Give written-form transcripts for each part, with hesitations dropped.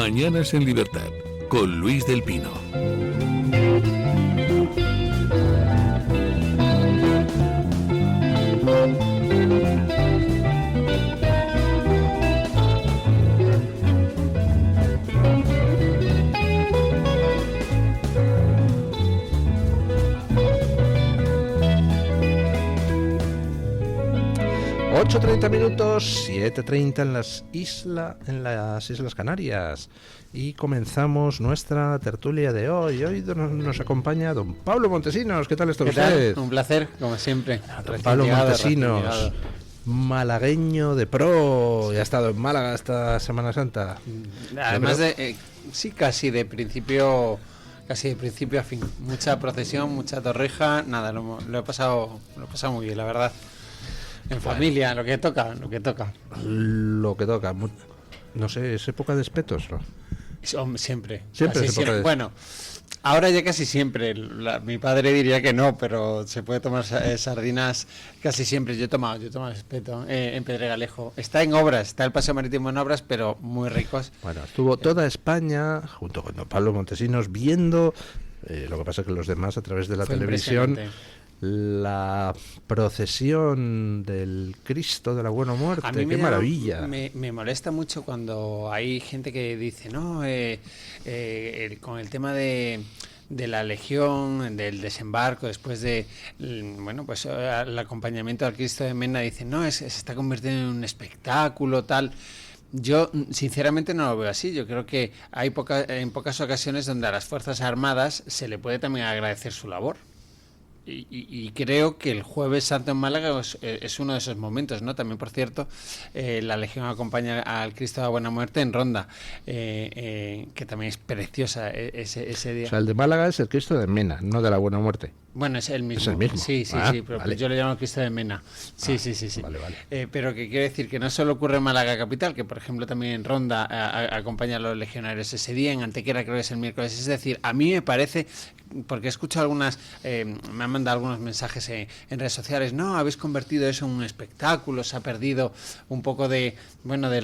Mañanas en Libertad, con Luis del Pino. ...8:30, 7:30 en las Islas Canarias. Y comenzamos nuestra tertulia de hoy. Hoy nos acompaña don Pablo Montesinos. ¿Qué tal está usted? Un placer, como siempre. Don Pablo Montesinos, malagueño de pro. Ya ha estado en Málaga esta Semana Santa. Además sí, casi de principio a fin. Mucha procesión, mucha torreja. Nada, lo he pasado muy bien, la verdad. En familia, lo que toca. Lo que toca. No sé, es época de espetos, ¿no? Siempre. Siempre. Bueno, ahora ya casi siempre. Mi padre diría que no, pero se puede tomar sardinas casi siempre. Yo he tomado espeto en Pedregalejo. Está en obras, está el paseo marítimo en obras, pero muy ricos. Bueno, estuvo toda España, junto con don Pablo Montesinos, viendo, lo que pasa es que los demás a través de la televisión, la procesión del Cristo de la Buena Muerte. ¡Qué maravilla! Me molesta mucho cuando hay gente que dice, no, con el tema de la Legión, del desembarco, después de, pues el acompañamiento al Cristo de Mena, dicen, no, se está convirtiendo en un espectáculo, tal. Yo sinceramente no lo veo así. Yo creo que hay en pocas ocasiones donde a las Fuerzas Armadas se le puede también agradecer su labor. Y creo que el Jueves Santo en Málaga es uno de esos momentos, ¿no? También, por cierto, la Legión acompaña al Cristo de la Buena Muerte en Ronda, que también es preciosa ese día. O sea, el de Málaga es el Cristo de Mena, no de la Buena Muerte. Bueno, es el mismo. Es el mismo. Sí, pero vale. Yo lo llamo Cristo de Mena. Sí. Vale. Pero que quiero decir que no solo ocurre en Málaga capital, que por ejemplo también en Ronda acompaña a los legionarios ese día, en Antequera creo que es el miércoles. Es decir, a mí me parece, porque he escuchado algunas, me han mandado algunos mensajes en redes sociales, no, habéis convertido eso en un espectáculo, se ha perdido un poco del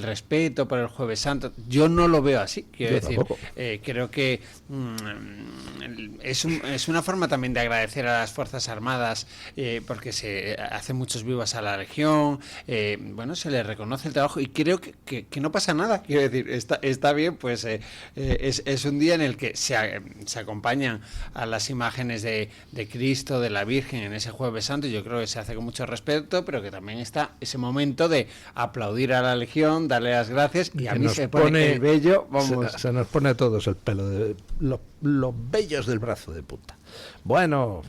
respeto por el Jueves Santo. Yo no lo veo así, quiero decir, creo que es una forma también de agradecer a las Fuerzas Armadas, porque se hacen muchos vivas a la Legión, se les reconoce el trabajo y creo que no pasa nada, quiero decir, está bien, pues es un día en el que se acompañan a las imágenes de Cristo, de la Virgen en ese Jueves Santo. Yo creo que se hace con mucho respeto, pero que también está ese momento de aplaudir a la Legión, darle las gracias, y a mí se pone el vello, se nos pone a todos el pelo de los vellos del brazo de punta. Bueno,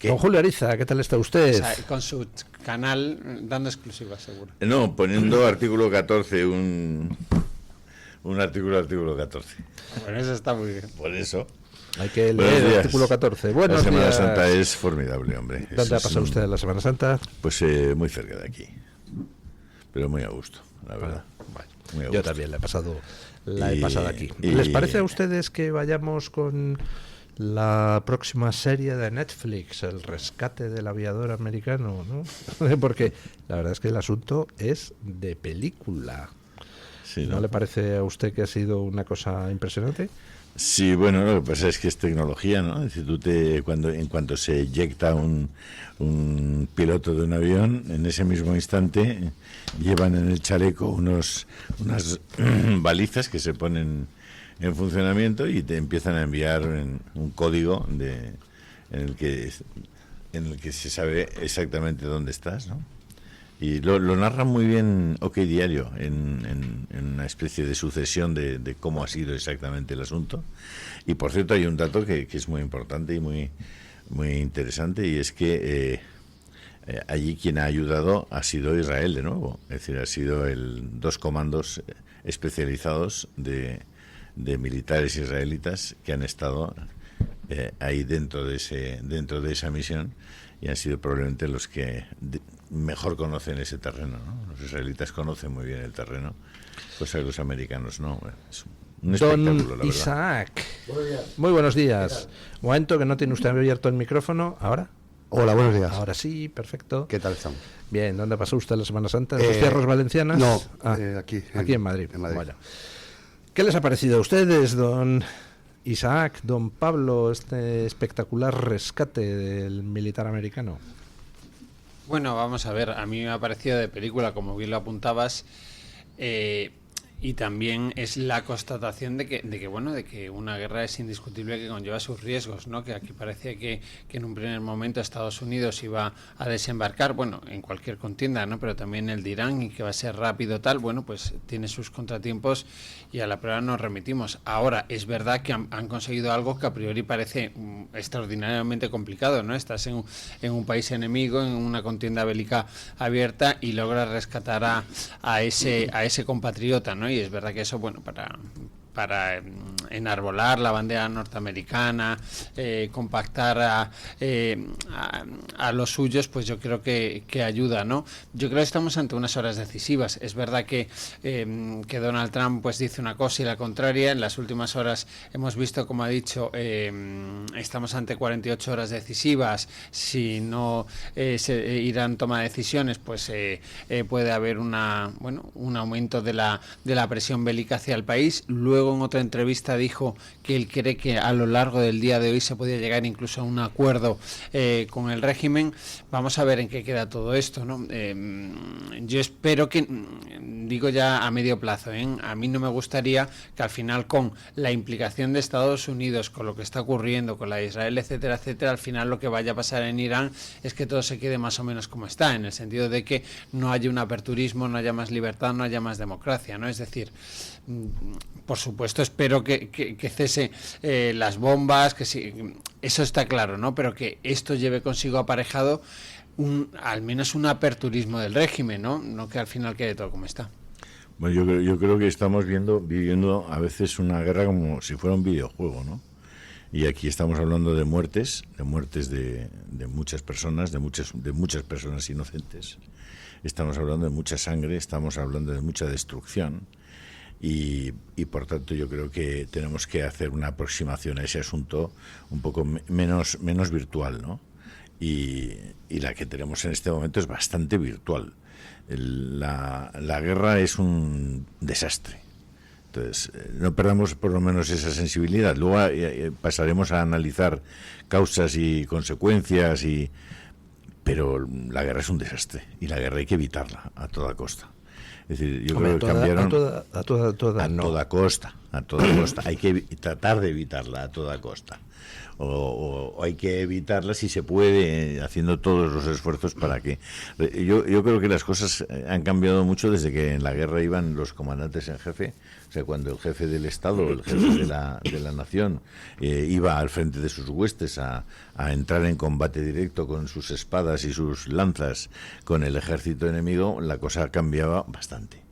don Julio Ariza, ¿qué tal está usted? O sea, con su canal dando exclusivas, seguro. No, poniendo artículo 14, un artículo 14. Bueno, eso está muy bien. Por eso. Hay que leer el artículo 14. Buenos La Semana días. Santa es formidable, hombre. ¿Dónde ha pasado usted la Semana Santa? Pues muy cerca de aquí. Pero muy a gusto, la verdad. Bueno, yo también la he pasado aquí. ¿Les parece a ustedes que vayamos con la próxima serie de Netflix, El rescate del aviador americano, ¿no? Porque la verdad es que el asunto es de película. Sí, ¿No le parece a usted que ha sido una cosa impresionante? Sí, bueno, lo que pasa es que es tecnología, ¿no? Es decir, en cuanto se eyecta un piloto de un avión, en ese mismo instante llevan en el chaleco unas balizas que se ponen en funcionamiento y te empiezan a enviar un código en el que se sabe exactamente dónde estás, ¿no? Y lo narra muy bien OK Diario en una especie de sucesión de cómo ha sido exactamente el asunto. Y por cierto, hay un dato que es muy importante y muy interesante, y es que allí quien ha ayudado ha sido Israel de nuevo. Es decir, ha sido dos comandos especializados de militares israelitas que han estado ahí dentro de esa misión, y han sido probablemente los que mejor conocen ese terreno, ¿no? Los israelitas conocen muy bien el terreno, cosa que los americanos no. Es un espectáculo, la verdad. Isaac, muy buenos días. Un momento, que no tiene usted abierto el micrófono. ¿Ahora? Hola, buenos días. Ahora sí, perfecto. ¿Qué tal están? Bien, ¿dónde pasó usted la Semana Santa? ¿En las tierras valencianas? No, aquí. Aquí en Madrid. En Madrid. Bueno. ¿Qué les ha parecido a ustedes, don Isaac, don Pablo, este espectacular rescate del militar americano? Bueno, vamos a ver, a mí me ha parecido de película, como bien lo apuntabas, y también es la constatación de que una guerra es indiscutible, que conlleva sus riesgos, ¿no? Que aquí parecía que en un primer momento Estados Unidos iba a desembarcar, bueno, en cualquier contienda, ¿no? Pero también el de Irán, y que va a ser rápido tal, bueno, pues tiene sus contratiempos y a la prueba nos remitimos. Ahora, es verdad que han conseguido algo que a priori parece extraordinariamente complicado, ¿no? Estás en un país enemigo, en una contienda bélica abierta, y logras rescatar a ese compatriota, ¿no? Y es verdad que eso, bueno, para enarbolar la bandera norteamericana, compactar a los suyos, pues yo creo que ayuda, ¿no? Yo creo que estamos ante unas horas decisivas. Es verdad que Donald Trump pues dice una cosa y la contraria. En las últimas horas hemos visto, como ha dicho, estamos ante 48 horas decisivas. Si no Irán toma decisiones, pues puede haber un aumento de la presión bélica hacia el país. Luego, en otra entrevista, dijo que él cree que a lo largo del día de hoy se podría llegar incluso a un acuerdo con el régimen. Vamos a ver en qué queda todo esto, ¿no? Yo espero que, digo ya a medio plazo, a mí no me gustaría que al final, con la implicación de Estados Unidos, con lo que está ocurriendo, con la de Israel, etcétera, etcétera, al final lo que vaya a pasar en Irán es que todo se quede más o menos como está, en el sentido de que no haya un aperturismo, no haya más libertad, no haya más democracia, ¿no? Es decir, por supuesto espero que cese las bombas, que sí, eso está claro, ¿no? Pero que esto lleve consigo aparejado al menos un aperturismo del régimen, ¿no? No que al final quede todo como está. Bueno, yo creo que estamos viviendo a veces una guerra como si fuera un videojuego, ¿no? Y aquí estamos hablando de muertes de muchas personas, de muchas personas inocentes. Estamos hablando de mucha sangre, estamos hablando de mucha destrucción. Y por tanto yo creo que tenemos que hacer una aproximación a ese asunto un poco menos virtual, ¿no? Y la que tenemos en este momento es bastante virtual. La guerra es un desastre. Entonces, no perdamos por lo menos esa sensibilidad. Luego pasaremos a analizar causas y consecuencias, pero la guerra es un desastre y la guerra hay que evitarla a toda costa. Es decir, yo creo que cambiaron a toda costa. Hay que tratar de evitarla a toda costa. O hay que evitarla, si se puede, haciendo todos los esfuerzos para que... Yo creo que las cosas han cambiado mucho desde que en la guerra iban los comandantes en jefe. O sea, cuando el jefe del Estado, el jefe de la nación, iba al frente de sus huestes a entrar en combate directo con sus espadas y sus lanzas con el ejército enemigo, la cosa cambiaba bastante.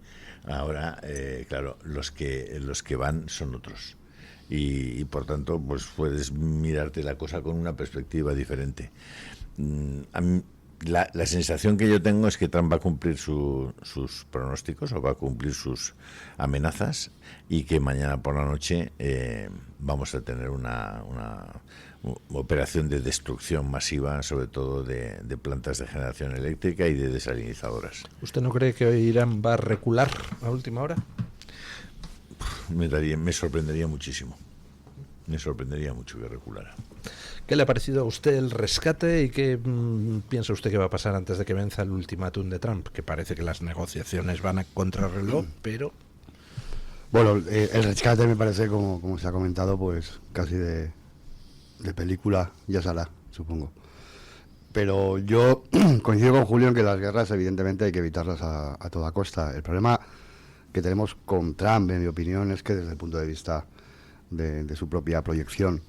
Ahora, claro, los que van son otros. Y por tanto, pues puedes mirarte la cosa con una perspectiva diferente. A mí, la sensación que yo tengo es que Trump va a cumplir sus pronósticos, o va a cumplir sus amenazas, y que mañana por la noche vamos a tener una operación de destrucción masiva, sobre todo de plantas de generación eléctrica y de desalinizadoras. ¿Usted no cree que hoy Irán va a recular a última hora? Me sorprendería muchísimo. Me sorprendería mucho que reculara. ¿Qué le ha parecido a usted el rescate y qué piensa usted que va a pasar antes de que venza el ultimátum de Trump? Que parece que las negociaciones van a contrarreloj, pero... Bueno, el rescate me parece, como se ha comentado, pues casi de película, ya saldrá, supongo. Pero yo coincido con Julio en que las guerras evidentemente hay que evitarlas a toda costa. El problema que tenemos con Trump, en mi opinión, es que desde el punto de vista de su propia proyección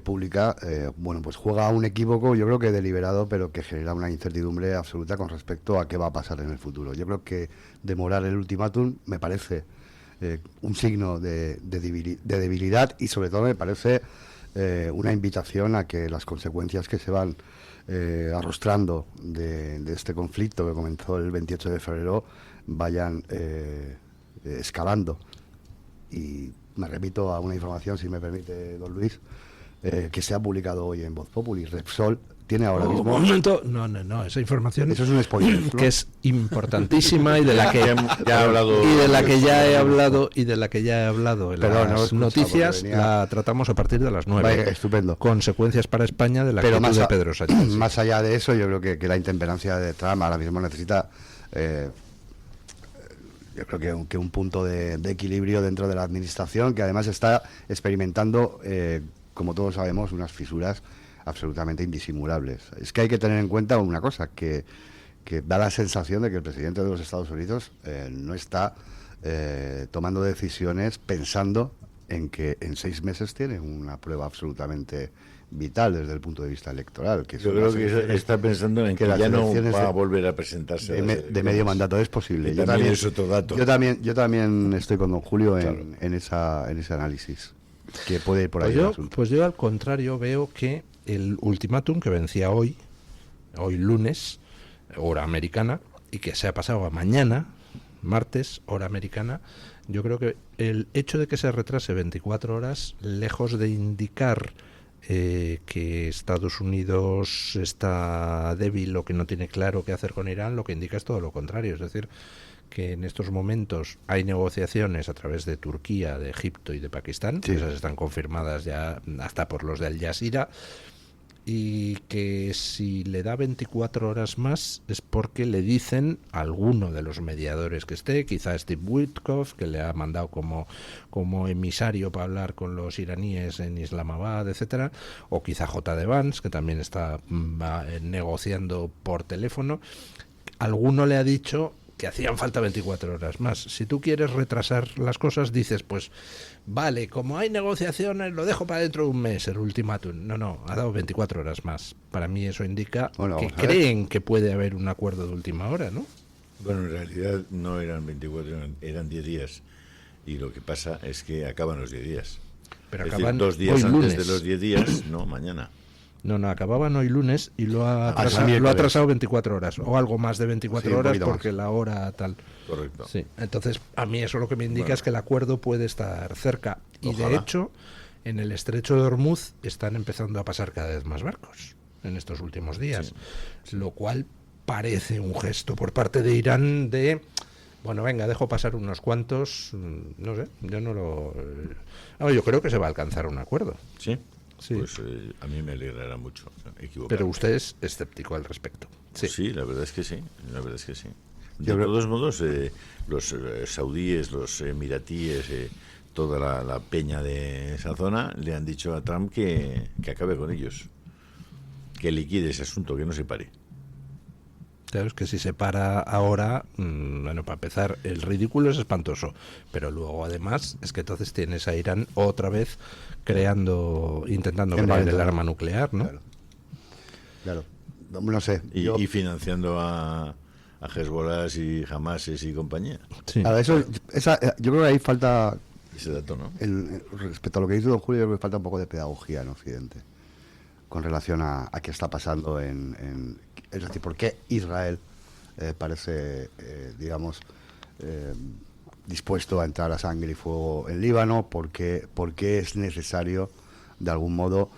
pública, pues juega un equívoco, yo creo que deliberado, pero que genera una incertidumbre absoluta con respecto a qué va a pasar en el futuro. Yo creo que demorar el ultimátum me parece un signo de debilidad, y sobre todo me parece una invitación a que las consecuencias que se van arrostrando de este conflicto que comenzó el 28 de febrero vayan escalando. Y me remito a una información, si me permite, don Luis, que se ha publicado hoy en Voz Populi. Repsol tiene ahora mismo... Un momento, no, esa información Eso es un spoiler, ¿no? que es importantísima y de la que Ya he hablado. y de la que ya he hablado en Perdón, no lo he las escuchado noticias. porque venía- La tratamos a partir de las 9. Vaya, estupendo. Consecuencias para España de la Pero actitud de Pedro Sánchez. más allá de eso, yo creo que la intemperancia de Trump ahora mismo necesita, yo creo que un punto de equilibrio dentro de la administración, que además está experimentando, como todos sabemos, unas fisuras absolutamente indisimulables. Es que hay que tener en cuenta una cosa, que da la sensación de que el presidente de los Estados Unidos no está tomando decisiones pensando en que en 6 meses tiene una prueba absolutamente vital desde el punto de vista electoral. Que Yo son creo las que elecciones está pensando en que las ya no elecciones va a volver a presentarse. de medio mandato. Es posible. Y también es otro dato. Yo también estoy con don Julio Claro. en ese análisis, que puede ir por ahí el asunto. Pues yo al contrario veo que el ultimátum que vencía hoy lunes, hora americana, y que se ha pasado a mañana, martes, hora americana, yo creo que el hecho de que se retrase 24 horas, lejos de indicar que Estados Unidos está débil o que no tiene claro qué hacer con Irán, lo que indica es todo lo contrario. Es decir, que en estos momentos hay negociaciones a través de Turquía, de Egipto y de Pakistán, Sí. esas están confirmadas ya hasta por los de Al Jazeera, y que si le da 24 horas más es porque le dicen a alguno de los mediadores que esté, quizá Steve Witkoff, que le ha mandado como emisario para hablar con los iraníes en Islamabad, etcétera, o quizá J.D. Vance, que también está negociando por teléfono. Alguno le ha dicho que hacían falta 24 horas más. Si tú quieres retrasar las cosas, dices, pues vale, como hay negociaciones, lo dejo para dentro de un mes, el ultimátum. No, ha dado 24 horas más. Para mí eso indica Bueno, que vamos a ver. creen que puede haber un acuerdo de última hora, ¿no? Bueno, en realidad no eran 24, eran 10 días. Y lo que pasa es que acaban los 10 días. Pero Es decir, acaban 2 días hoy antes lunes. de los 10 días, no, mañana. No, acababan hoy lunes y lo ha Hasta atrasado, miércoles. 24 horas, o algo más de 24 Sí, un horas poquito más. porque la hora tal. Correcto. Sí, entonces a mí eso lo que me indica Bueno. es que el acuerdo puede estar cerca. Y de Ojalá. hecho, en el estrecho de Hormuz están empezando a pasar cada vez más barcos en estos últimos días, lo cual parece un gesto por parte de Irán de, bueno, venga, dejo pasar unos cuantos, no sé, yo no lo... yo creo que se va a alcanzar un acuerdo. ¿Sí? Sí. Pues a mí me alegrará mucho equivocarme. Pero usted es escéptico al respecto. Sí. Sí, la verdad es que sí. La verdad es que sí. De Yo creo- todos modos, los saudíes, los emiratíes, toda la peña de esa zona le han dicho a Trump que acabe con ellos, que liquide ese asunto, que no se pare. Claro, es que si se para ahora, bueno, para empezar, el ridículo es espantoso, pero luego además es que entonces tienes a Irán otra vez intentando crear el arma nuclear, ¿no? Claro. No sé. Y financiando a Hezbollah y Hamases y compañía. Sí. Ahora, yo creo que ahí falta, Ese dato, ¿no? respecto a lo que dice don Julio, yo creo que falta un poco de pedagogía en Occidente con relación a qué está pasando es decir, por qué Israel parece, digamos, dispuesto a entrar a sangre y fuego en Líbano, por qué es necesario, de algún modo,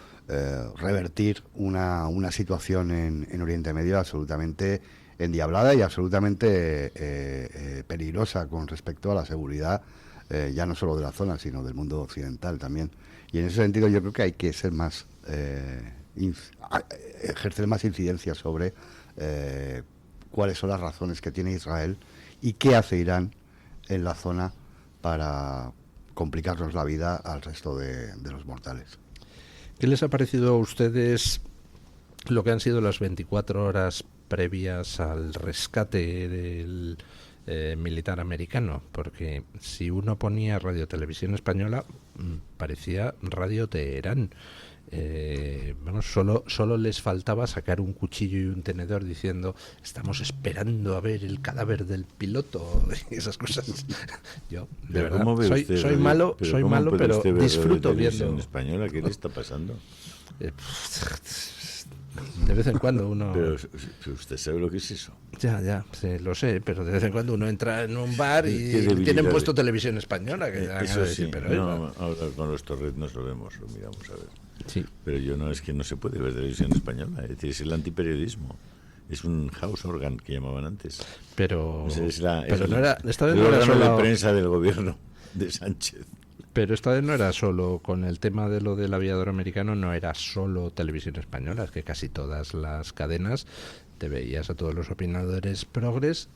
revertir una situación en Oriente Medio absolutamente endiablada y absolutamente peligrosa con respecto a la seguridad, ya no solo de la zona, sino del mundo occidental también. Y en ese sentido yo creo que hay que ser más... ejercer más incidencia sobre cuáles son las razones que tiene Israel y qué hace Irán en la zona para complicarnos la vida al resto de los mortales. ¿Qué les ha parecido a ustedes lo que han sido las 24 horas previas al rescate del militar americano? Porque si uno ponía Radio Televisión Española, parecía Radio Teherán. Vamos, solo les faltaba sacar un cuchillo y un tenedor diciendo estamos esperando a ver el cadáver del piloto y esas cosas. Yo, de Pero verdad, ¿cómo ve usted soy radio- malo, ¿cómo puede pero usted ver disfruto Radio Televisión viendo. española? ¿Qué le está pasando? De vez en cuando uno... Pero usted sabe lo que es eso. Ya, sí, lo sé, pero de vez en cuando uno entra en un bar y tienen puesto televisión española. Que eso decir, sí, pero no, ahora con los torrents nos lo vemos, lo miramos a ver. sí. Pero es que no se puede ver televisión española, es decir, es el antiperiodismo. Es un house organ que llamaban antes. Pero esta vez no era solo de prensa del gobierno de Sánchez. Pero esta vez no era solo con el tema de lo del aviador americano, no era solo televisión española, es que casi todas las cadenas te veías a todos los opinadores progres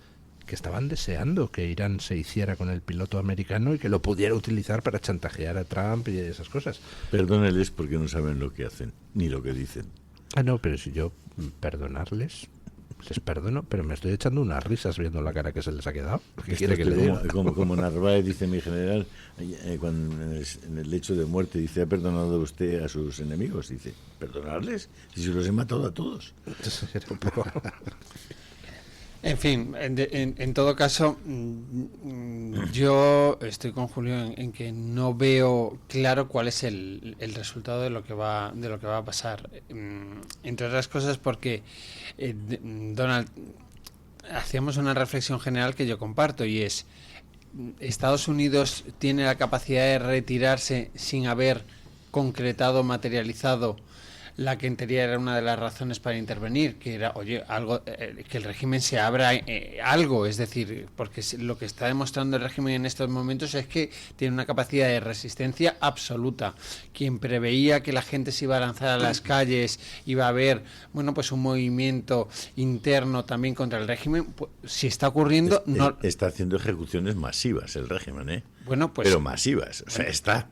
que estaban deseando que Irán se hiciera con el piloto americano y que lo pudiera utilizar para chantajear a Trump y esas cosas. Perdóneles porque no saben lo que hacen ni lo que dicen. No, pero si yo perdonarles, les perdono, pero me estoy echando unas risas viendo la cara que se les ha quedado. ¿Qué quiere que le diga? Como Narváez dice mi general, cuando en el lecho de muerte, dice, ¿ha perdonado usted a sus enemigos? Dice, ¿perdonarles? Si se los he matado a todos. Era un poco... En fin, en todo caso, yo estoy con Julio en que no veo claro cuál es el resultado de lo que va a pasar. Entre otras cosas porque Donald, hacíamos una reflexión general que yo comparto y es: Estados Unidos tiene la capacidad de retirarse sin haber concretado, materializado la que en teoría era una de las razones para intervenir, que era, oye, algo, que el régimen se abra algo, es decir, porque lo que está demostrando el régimen en estos momentos es que tiene una capacidad de resistencia absoluta. Quien preveía que la gente se iba a lanzar a las calles, iba a haber, bueno, pues un movimiento interno también contra el régimen, pues, si está ocurriendo... Está haciendo ejecuciones masivas el régimen, ¿eh? Bueno, pues... Pero masivas, o sea, está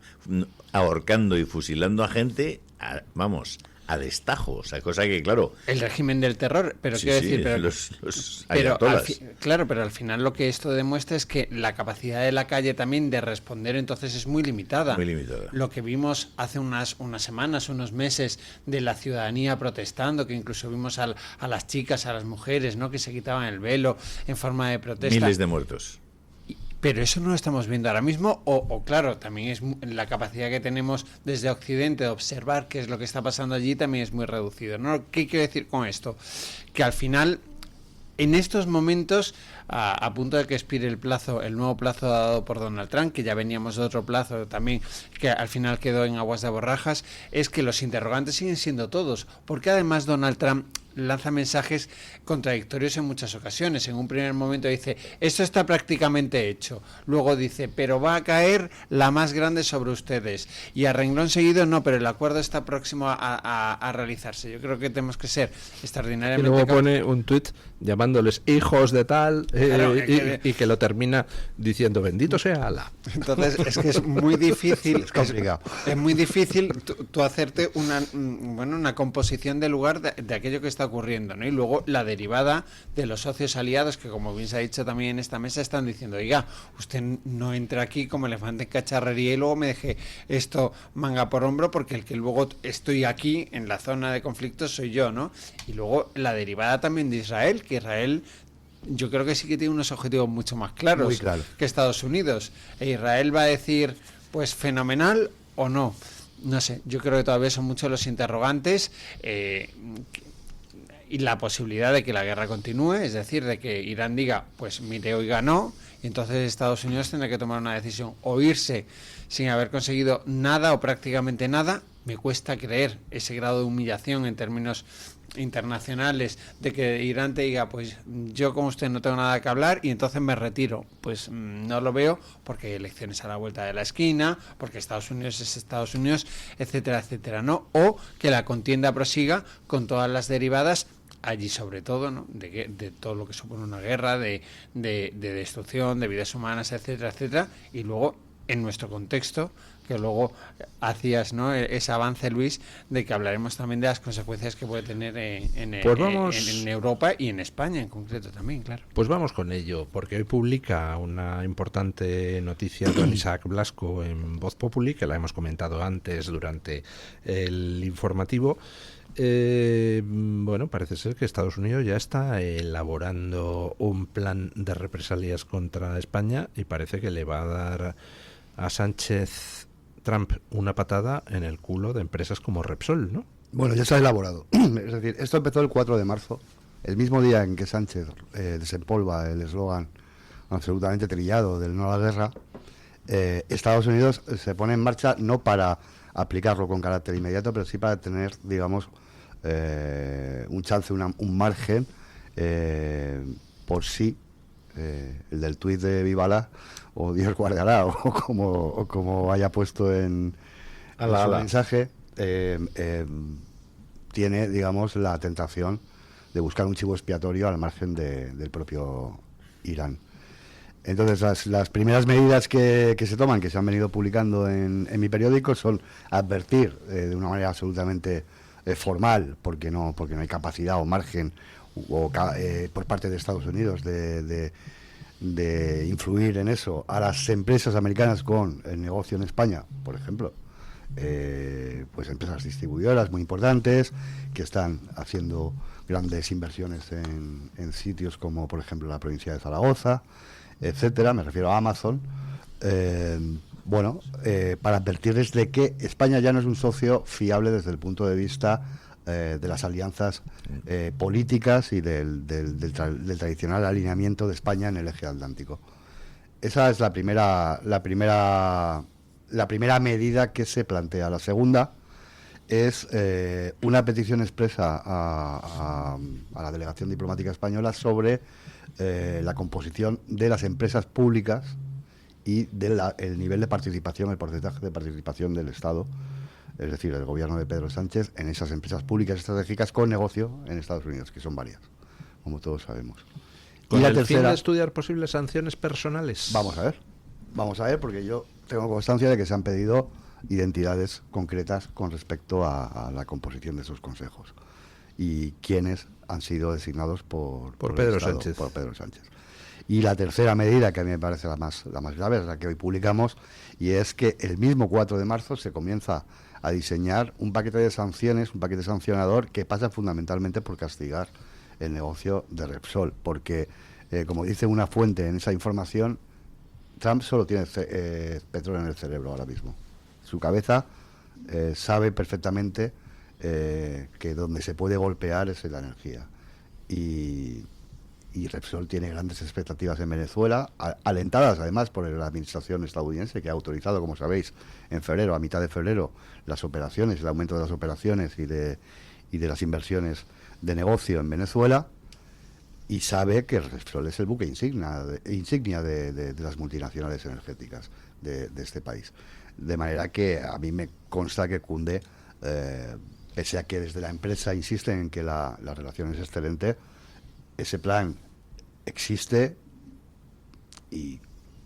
ahorcando y fusilando a gente, a destajo, o sea, cosa que, claro... El régimen del terror, pero sí, quiero sí, decir... Pero claro, pero al final lo que esto demuestra es que la capacidad de la calle también de responder entonces es muy limitada. Muy limitada. Lo que vimos hace unas semanas, unos meses, de la ciudadanía protestando, que incluso vimos a las chicas, a las mujeres, ¿no?, que se quitaban el velo en forma de protesta. Miles de muertos. Pero eso no lo estamos viendo ahora mismo, o claro, también es la capacidad que tenemos desde Occidente de observar qué es lo que está pasando allí también es muy reducido, ¿no? ¿Qué quiero decir con esto? Que al final, en estos momentos, a punto de que expire el nuevo plazo dado por Donald Trump, que ya veníamos de otro plazo también, que al final quedó en aguas de borrajas, es que los interrogantes siguen siendo todos, porque además Donald Trump lanza mensajes contradictorios en muchas ocasiones. En un primer momento dice, esto está prácticamente hecho. Luego dice, pero va a caer la más grande sobre ustedes. Y a renglón seguido, no, pero el acuerdo está próximo a realizarse. Yo creo que tenemos que ser extraordinariamente... Y luego pone un tuit llamándoles hijos de tal, y que lo termina diciendo, bendito sea Alá. Entonces, es que es muy difícil... Es complicado. Es muy difícil tú hacerte una composición de lugar de aquello que está ocurriendo, ¿no? Y luego la derivada de los socios aliados que, como bien se ha dicho también en esta mesa, están diciendo, oiga, usted no entra aquí como elefante en cacharrería y luego me deje esto manga por hombro, porque el que luego estoy aquí en la zona de conflicto soy yo, ¿no? Y luego la derivada también de Israel, que Israel yo creo que sí que tiene unos objetivos mucho más claros que Estados Unidos. E Israel va a decir, pues fenomenal o no. No sé, yo creo que todavía son muchos los interrogantes, y la posibilidad de que la guerra continúe, es decir, de que Irán diga, pues mire, hoy ganó, y entonces Estados Unidos tendrá que tomar una decisión, o irse sin haber conseguido nada o prácticamente nada. Me cuesta creer ese grado de humillación en términos internacionales, de que Irán te diga, pues yo con usted no tengo nada que hablar y entonces me retiro. Pues no lo veo, porque hay elecciones a la vuelta de la esquina, porque Estados Unidos es Estados Unidos, etcétera, etcétera, ¿no? O que la contienda prosiga con todas las derivadas allí, sobre todo, ¿no?, de todo lo que supone una guerra, de destrucción, de vidas humanas, etcétera, etcétera, y luego en nuestro contexto, que luego hacías, ¿no?, ese avance, Luis, de que hablaremos también de las consecuencias que puede tener en Europa y en España en concreto también, claro. Pues vamos con ello, porque hoy publica una importante noticia don Isaac Blasco en Voz Populi, que la hemos comentado antes durante el informativo. Bueno, parece ser que Estados Unidos ya está elaborando un plan de represalias contra España y parece que le va a dar a Sánchez Trump una patada en el culo de empresas como Repsol, ¿no? Bueno, ya se ha elaborado. Es decir, esto empezó el 4 de marzo, el mismo día en que Sánchez desempolva el eslogan absolutamente trillado del no a la guerra. Estados Unidos se pone en marcha no para aplicarlo con carácter inmediato, pero sí para tener, digamos, un chance, un margen por sí, el del tuit de Vivala o Dios guardará o como haya puesto en su mensaje, tiene, digamos, la tentación de buscar un chivo expiatorio al margen del propio Irán. Entonces, las primeras medidas que se toman, que se han venido publicando en mi periódico, son advertir de una manera absolutamente formal, porque no hay capacidad o margen por parte de Estados Unidos de influir en eso, a las empresas americanas con el negocio en España, por ejemplo, pues empresas distribuidoras muy importantes que están haciendo grandes inversiones en sitios como, por ejemplo, la provincia de Zaragoza, etcétera, me refiero a Amazon, para advertirles de que España ya no es un socio fiable desde el punto de vista de las alianzas políticas y del tradicional alineamiento de España en el eje atlántico. Esa es la primera medida que se plantea. La segunda es una petición expresa a la delegación diplomática española sobre la composición de las empresas públicas y el nivel de participación, el porcentaje de participación del Estado, es decir, el gobierno de Pedro Sánchez, en esas empresas públicas estratégicas con negocio en Estados Unidos, que son varias, como todos sabemos. ¿Con el fin de estudiar posibles sanciones personales? Vamos a ver, porque yo tengo constancia de que se han pedido identidades concretas con respecto a la composición de esos consejos y quiénes han sido designados por Pedro Sánchez. Por Pedro Sánchez. Y la tercera medida, que a mí me parece la más grave, es la que hoy publicamos, y es que el mismo 4 de marzo se comienza a diseñar un paquete de sanciones, un paquete sancionador que pasa fundamentalmente por castigar el negocio de Repsol, porque, como dice una fuente en esa información, Trump solo tiene petróleo en el cerebro ahora mismo. Su cabeza sabe perfectamente que donde se puede golpear es en la energía. Y Repsol tiene grandes expectativas en Venezuela, alentadas además por la administración estadounidense, que ha autorizado, como sabéis, en febrero, a mitad de febrero, las operaciones, el aumento de las operaciones y de las inversiones de negocio en Venezuela, y sabe que Repsol es el buque insignia de las multinacionales energéticas de este país. De manera que a mí me consta que cunde, pese a que desde la empresa insisten en que la relación es excelente, ese plan existe, y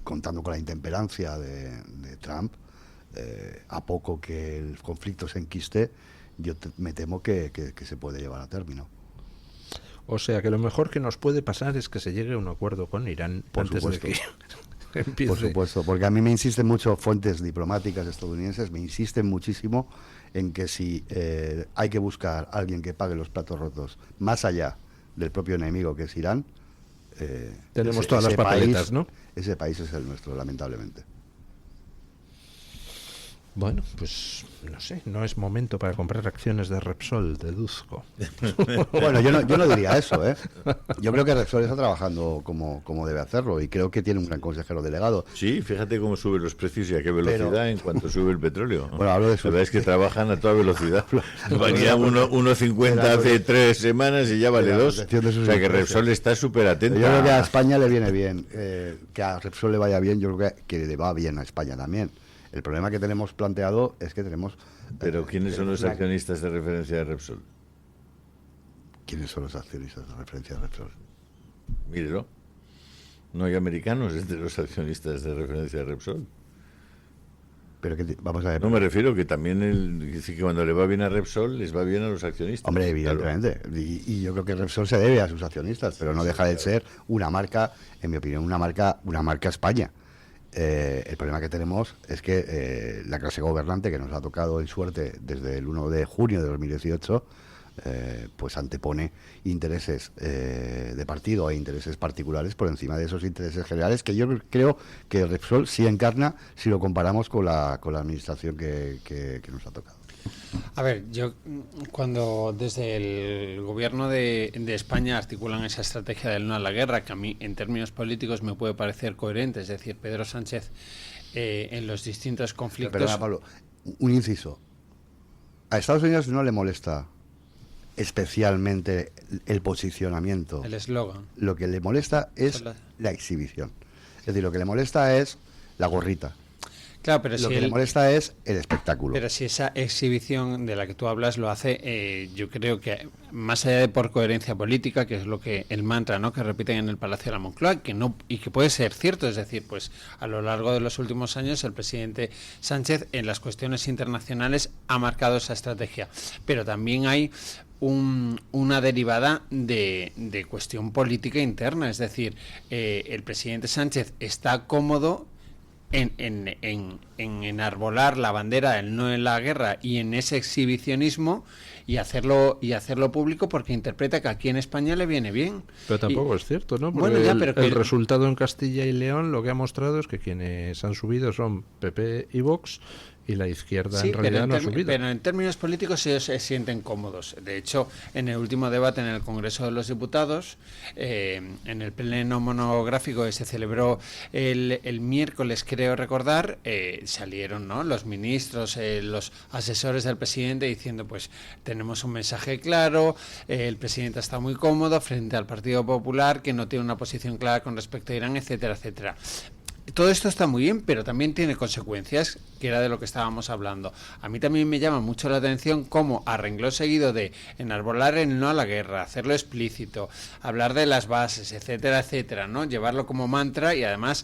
contando con la intemperancia de Trump, a poco que el conflicto se enquiste, me temo que se puede llevar a término. O sea que lo mejor que nos puede pasar es que se llegue a un acuerdo con Irán antes de que empiece. Por supuesto, porque a mí me insisten mucho fuentes diplomáticas estadounidenses, me insisten muchísimo en que si hay que buscar a alguien que pague los platos rotos más allá del propio enemigo que es Irán, tenemos todas las papeletas, país, ¿no? Ese país es el nuestro, lamentablemente. Bueno, pues no sé, no es momento para comprar acciones de Repsol, deduzco. Bueno, yo no diría eso, ¿eh? Yo creo que Repsol está trabajando como debe hacerlo, y creo que tiene un gran consejero delegado. Sí, fíjate cómo suben los precios y a qué velocidad en cuanto sube el petróleo. Bueno, hablo de la verdad es que trabajan a toda velocidad. Valía 1,50 hace 3 semanas y ya vale 2. O sea que Repsol está súper atento. Yo creo que a España le viene bien, que a Repsol le vaya bien, yo creo que le va bien a España también. El problema que tenemos planteado es que tenemos... ¿Pero quiénes son los accionistas de referencia de Repsol? ¿Quiénes son los accionistas de referencia de Repsol? Mírelo. No hay americanos entre los accionistas de referencia de Repsol. Pero vamos a ver. No, me refiero que también que cuando le va bien a Repsol, les va bien a los accionistas. Hombre, evidentemente. Claro. Y yo creo que Repsol se debe a sus accionistas, pero no deja de ser una marca, en mi opinión, una marca España. El problema que tenemos es que la clase gobernante, que nos ha tocado en suerte desde el 1 de junio de 2018, pues antepone intereses de partido e intereses particulares por encima de esos intereses generales, que yo creo que Repsol sí encarna si lo comparamos con la administración que nos ha tocado. A ver, yo cuando desde el gobierno de España articulan esa estrategia del no a la guerra, que a mí en términos políticos me puede parecer coherente, es decir, Pedro Sánchez en los distintos conflictos... Perdona, Pablo, un inciso. A Estados Unidos no le molesta especialmente el posicionamiento. El eslogan. Lo que le molesta es la exhibición. Es decir, lo que le molesta es la gorrita. Claro, pero lo que le molesta es el espectáculo. Pero si esa exhibición de la que tú hablas lo hace, yo creo que más allá de por coherencia política, que es lo que el mantra, ¿no?, que repiten en el Palacio de la Moncloa, que no, y que puede ser cierto, es decir, pues a lo largo de los últimos años el presidente Sánchez en las cuestiones internacionales ha marcado esa estrategia, pero también hay una derivada de cuestión política interna, es decir, el presidente Sánchez está cómodo en enarbolar la bandera del no en la guerra y en ese exhibicionismo y hacerlo público porque interpreta que aquí en España le viene bien. Pero tampoco es cierto, ¿no? Porque bueno, ya, pero el resultado en Castilla y León lo que ha mostrado es que quienes han subido son PP y Vox, y la izquierda en realidad no ha subido. Pero en términos políticos ellos se sienten cómodos. De hecho, en el último debate en el Congreso de los Diputados, en el pleno monográfico que se celebró el miércoles, creo recordar, salieron, ¿no?, los ministros, los asesores del presidente diciendo, pues tenemos un mensaje claro, el presidente está muy cómodo frente al Partido Popular, que no tiene una posición clara con respecto a Irán, etcétera, etcétera. Todo esto está muy bien, pero también tiene consecuencias, que era de lo que estábamos hablando. A mí también me llama mucho la atención cómo a renglón seguido de enarbolar el no a la guerra, hacerlo explícito, hablar de las bases, etcétera, etcétera, ¿no?, llevarlo como mantra y además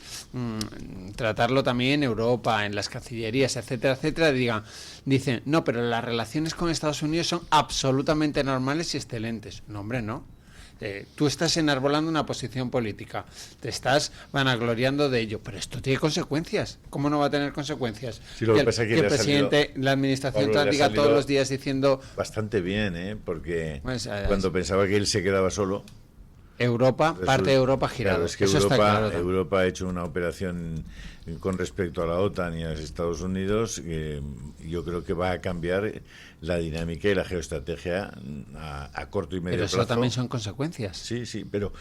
tratarlo también en Europa, en las cancillerías, etcétera, etcétera, dicen, no, pero las relaciones con Estados Unidos son absolutamente normales y excelentes. No, hombre, no. Tú estás enarbolando una posición política, te estás vanagloriando de ello, pero esto tiene consecuencias. ¿Cómo no va a tener consecuencias? Sí, lo que pasa es que el presidente, la administración diga todos los días diciendo... Bastante bien, porque pues, cuando pensaba que él se quedaba solo... Parte de Europa girada. Claro, es que Europa ha hecho una operación con respecto a la OTAN y a los Estados Unidos que yo creo que va a cambiar la dinámica y la geoestrategia a corto y medio plazo. Pero eso también son consecuencias. Sí, pero...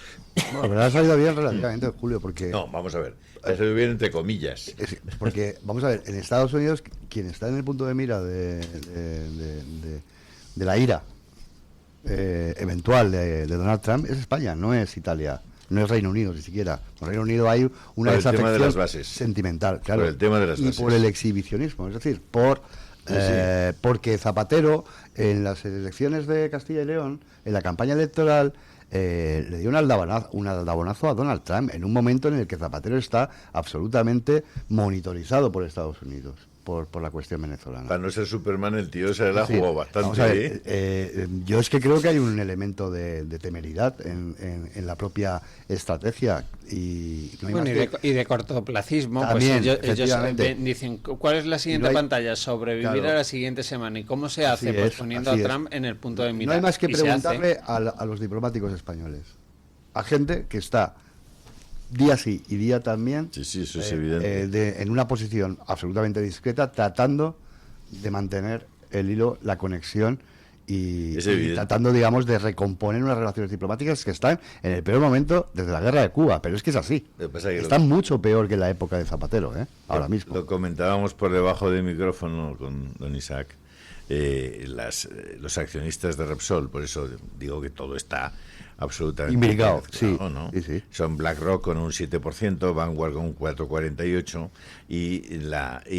Bueno, pero ha salido bien relativamente, Julio, porque... No, vamos a ver, ha salido bien entre comillas. Porque, vamos a ver, en Estados Unidos, quien está en el punto de mira de la ira eventual de Donald Trump es España, no es Italia, no es Reino Unido ni siquiera. En Reino Unido hay una desafección de las bases sentimental, claro, por el tema de las bases. Y por el exhibicionismo, es decir, porque Zapatero en las elecciones de Castilla y León, en la campaña electoral, le dio un aldabonazo a Donald Trump en un momento en el que Zapatero está absolutamente monitorizado por Estados Unidos. Por la cuestión venezolana. Para no ser Superman, el tío se la jugó bastante. Yo es que creo que hay un elemento de temeridad en la propia estrategia. Y de cortoplacismo. También, pues ellos dicen, ¿cuál es la siguiente pantalla? Sobrevivir a la siguiente semana. ¿Y cómo se hace? Pues poniendo a Trump en el punto de mira. No hay más que preguntarle a los diplomáticos españoles. A gente que está día sí y día también, eso es evidente, en una posición absolutamente discreta, tratando de mantener el hilo, la conexión y tratando, digamos, de recomponer unas relaciones diplomáticas que están en el peor momento desde la guerra de Cuba, pero es que es así. Están mucho peor que en la época de Zapatero, ahora mismo. Lo comentábamos por debajo del micrófono con don Isaac, los accionistas de Repsol, por eso digo que todo está absolutamente imbricado, sí, ¿no? Sí. Son BlackRock con un 7%, Vanguard con un 4,48% y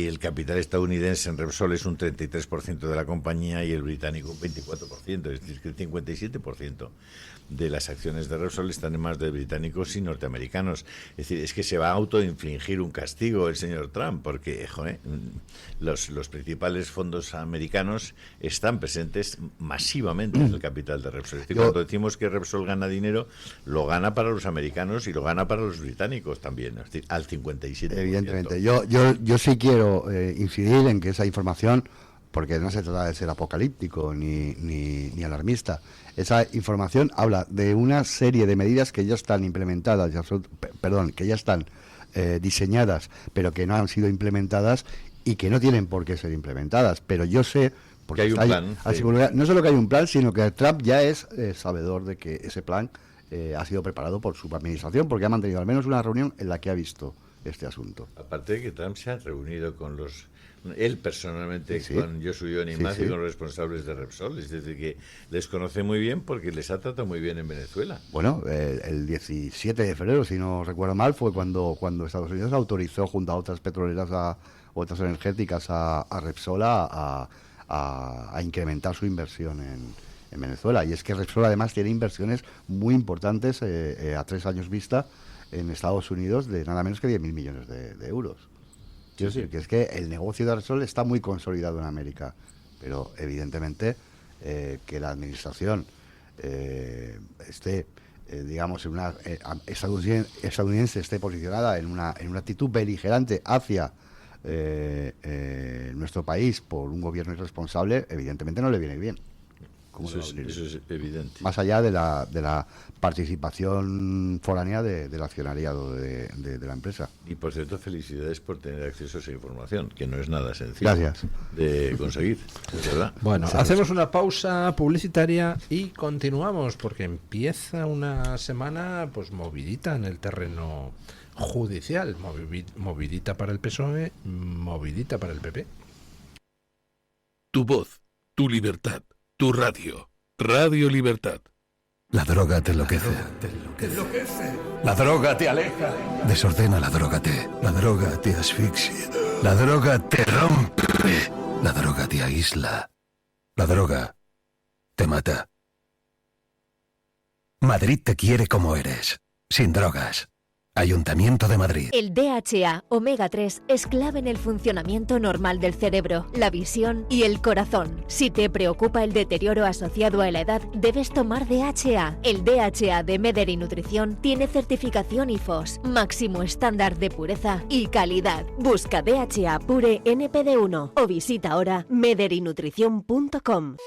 el capital estadounidense en Repsol es un 33% de la compañía y el británico un 24%, es decir, que el 57% de las acciones de Repsol están en manos de británicos y norteamericanos. Es decir, es que se va a autoinfligir un castigo el señor Trump, porque los principales fondos americanos están presentes masivamente en el capital de Repsol. Es decir, cuando decimos que Repsol gana dinero, lo gana para los americanos y lo gana para los británicos también, es decir, al 57%. Evidentemente. Yo sí quiero incidir en que esa información, porque no se trata de ser apocalíptico ni alarmista, esa información habla de una serie de medidas que ya están implementadas, que ya están diseñadas, pero que no han sido implementadas y que no tienen por qué ser implementadas. Pero yo sé, Porque hay un plan. Sí. No solo que hay un plan, sino que Trump ya es sabedor de que ese plan ha sido preparado por su administración, porque ha mantenido al menos una reunión en la que ha visto este asunto. Aparte de que Trump se ha reunido con él personalmente, Sí. con Yoshua Yonimaz Sí. y con los responsables de Repsol, es decir, que les conoce muy bien porque les ha tratado muy bien en Venezuela. Bueno, el 17 de febrero, si no recuerdo mal, fue cuando Estados Unidos autorizó junto a otras petroleras, otras energéticas, a Repsol a incrementar su inversión en Venezuela. Y es que Repsol además tiene inversiones muy importantes a 3 años vista en Estados Unidos de nada menos que 10.000 millones de euros. Quiero decir que es que el negocio de Repsol está muy consolidado en América, pero evidentemente que la administración esté, digamos, en una estadounidense esté posicionada en una actitud beligerante hacia nuestro país por un gobierno irresponsable, evidentemente no le viene bien. Eso es evidente. Más allá de la participación foránea del accionariado de la empresa. Y por cierto, felicidades por tener acceso a esa información, que no es nada sencillo Gracias. de conseguir, es verdad. Bueno, hacemos una pausa publicitaria y continuamos porque empieza una semana pues movidita en el terreno judicial, movidita para el PSOE, movidita para el PP. Tu voz, tu libertad, tu radio. Radio Libertad. La droga te enloquece. La droga te aleja. Desordena, la droga te asfixia. La droga te rompe. La droga te aísla. La droga te mata. Madrid te quiere como eres, sin drogas. Ayuntamiento de Madrid. El DHA Omega 3 es clave en el funcionamiento normal del cerebro, la visión y el corazón. Si te preocupa el deterioro asociado a la edad, debes tomar DHA. El DHA de Mederi Nutrición tiene certificación IFOS, máximo estándar de pureza y calidad. Busca DHA Pure NPD1 o visita ahora mederinutrición.com.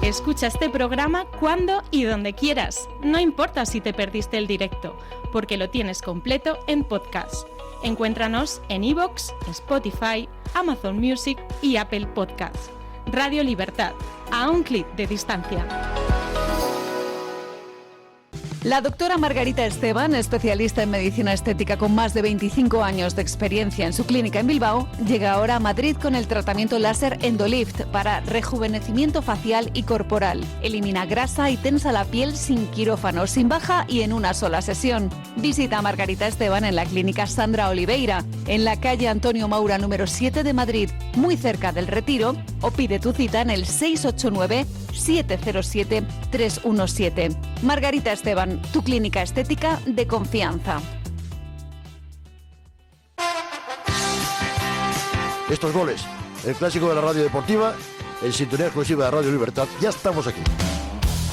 Escucha este programa cuando y donde quieras. No importa si te perdiste el directo, porque lo tienes completo en podcast. Encuéntranos en iVoox, Spotify, Amazon Music y Apple Podcasts. Radio Libertad, a un clic de distancia. La doctora Margarita Esteban, especialista en medicina estética con más de 25 años de experiencia en su clínica en Bilbao, llega ahora a Madrid con el tratamiento láser Endolift para rejuvenecimiento facial y corporal. Elimina grasa y tensa la piel sin quirófano, sin baja y en una sola sesión. Visita a Margarita Esteban en la clínica Sandra Oliveira, en la calle Antonio Maura número 7 de Madrid, muy cerca del Retiro, o pide tu cita en el 689-707-317. Margarita Esteban, tu clínica estética de confianza. Estos goles, el clásico de la radio deportiva, en sintonía exclusiva de Radio Libertad, ya estamos aquí.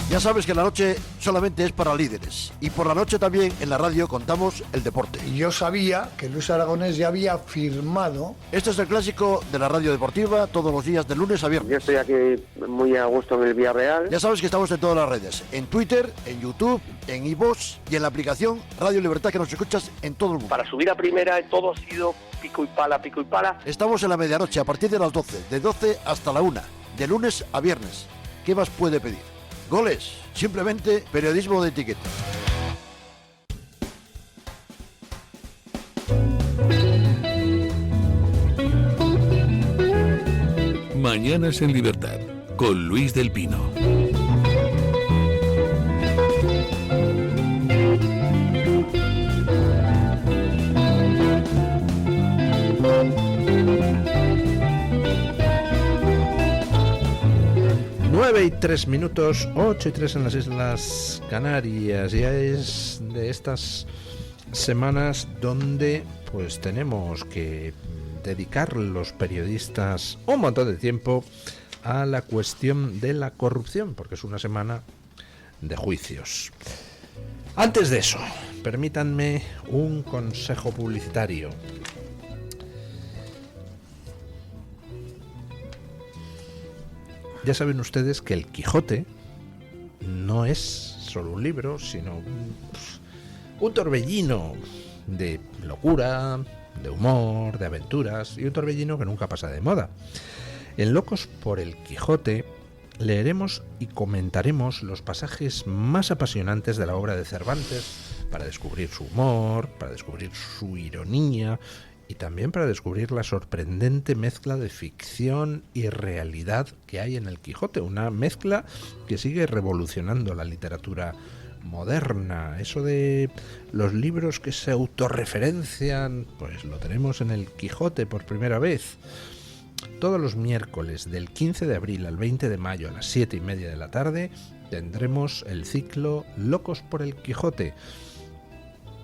Ya sabes que la noche solamente es para líderes. Y por la noche también en la radio contamos el deporte. Yo sabía que Luis Aragonés ya había firmado. Este es el clásico de la radio deportiva todos los días de lunes a viernes. Yo estoy aquí muy a gusto en el Villarreal. Ya sabes que estamos en todas las redes. En Twitter, en YouTube, en iVoox y en la aplicación Radio Libertad que nos escuchas en todo el mundo. Para subir a primera todo ha sido pico y pala, pico y pala. Estamos en la medianoche a partir de las 12. De 12 hasta la 1. De lunes a viernes. ¿Qué más puede pedir? Goles, simplemente periodismo de etiqueta. Mañanas en Libertad, con Luis del Pino. Nueve y 3 minutos, 8 y 3 en las Islas Canarias. Ya es de estas semanas donde pues tenemos que dedicar los periodistas un montón de tiempo a la cuestión de la corrupción, porque es una semana de juicios. Antes de eso, permítanme un consejo publicitario. Ya saben ustedes que El Quijote no es solo un libro, sino un torbellino de locura, de humor, de aventuras, y un torbellino que nunca pasa de moda. En Locos por el Quijote leeremos y comentaremos los pasajes más apasionantes de la obra de Cervantes para descubrir su humor, para descubrir su ironía y también para descubrir la sorprendente mezcla de ficción y realidad que hay en el Quijote, una mezcla que sigue revolucionando la literatura moderna. Eso de los libros que se autorreferencian, pues lo tenemos en el Quijote por primera vez. Todos los miércoles del 15 de abril al 20 de mayo a las 7:30 de la tarde tendremos el ciclo Locos por el Quijote.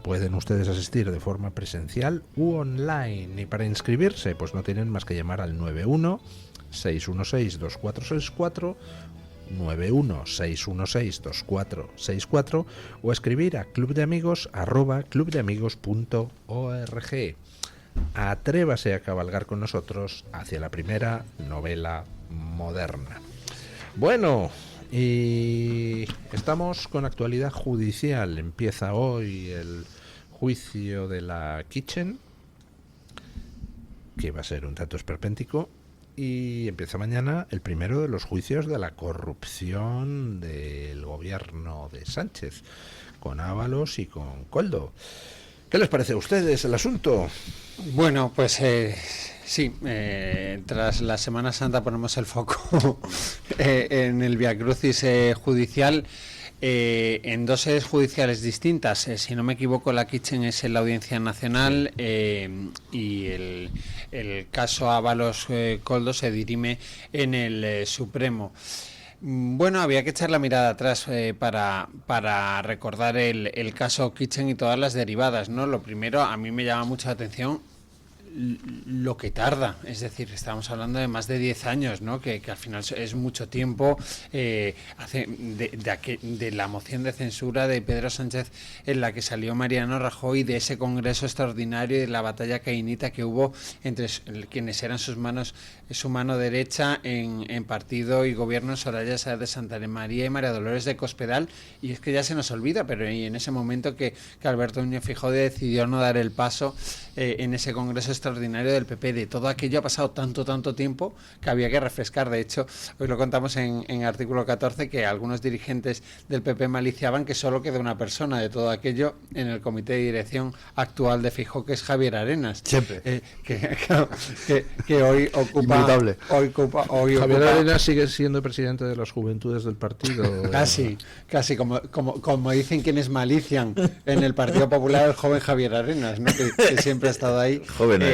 Pueden ustedes asistir de forma presencial u online, y para inscribirse pues no tienen más que llamar al 91-616-2464, 91-616-2464 o escribir a clubdeamigos@clubdeamigos.org. Atrévase a cabalgar con nosotros hacia la primera novela moderna. Bueno, y estamos con actualidad judicial. Empieza hoy el juicio de la Kitchen, que va a ser un tanto esperpéntico, y empieza mañana el primero de los juicios de la corrupción del gobierno de Sánchez, con Ábalos y con Koldo. ¿Qué les parece a ustedes el asunto? Bueno, pues sí, tras la Semana Santa ponemos el foco en el viacrucis judicial, en dos sedes judiciales distintas. Si no me equivoco, la Kitchen es en la Audiencia Nacional, y el caso Ábalos-Koldo se dirime en el Supremo. Bueno, había que echar la mirada atrás para recordar el caso Kitchen y todas las derivadas, ¿no? Lo primero, a mí me llama mucho la atención lo que tarda, es decir, estamos hablando de más de 10 años, ¿no? Que al final es mucho tiempo, de la moción de censura de Pedro Sánchez en la que salió Mariano Rajoy, de ese congreso extraordinario y de la batalla caínita que hubo entre quienes eran su mano derecha en partido y gobierno, Soraya Sáez de Santamaría y María Dolores de Cospedal, y es que ya se nos olvida, pero en ese momento que Alberto Núñez Feijóo decidió no dar el paso en ese congreso extraordinario del PP, de todo aquello ha pasado tanto tiempo que había que refrescar. De hecho, hoy lo contamos en artículo 14, que algunos dirigentes del PP maliciaban que solo queda una persona de todo aquello en el comité de dirección actual de Feijóo, que es Javier Arenas. Siempre. Que hoy ocupa... Javier Arenas sigue siendo presidente de las Juventudes del partido. Casi como dicen quienes malician en el Partido Popular, el joven Javier Arenas, ¿no? que siempre ha estado ahí. Joven Arenas.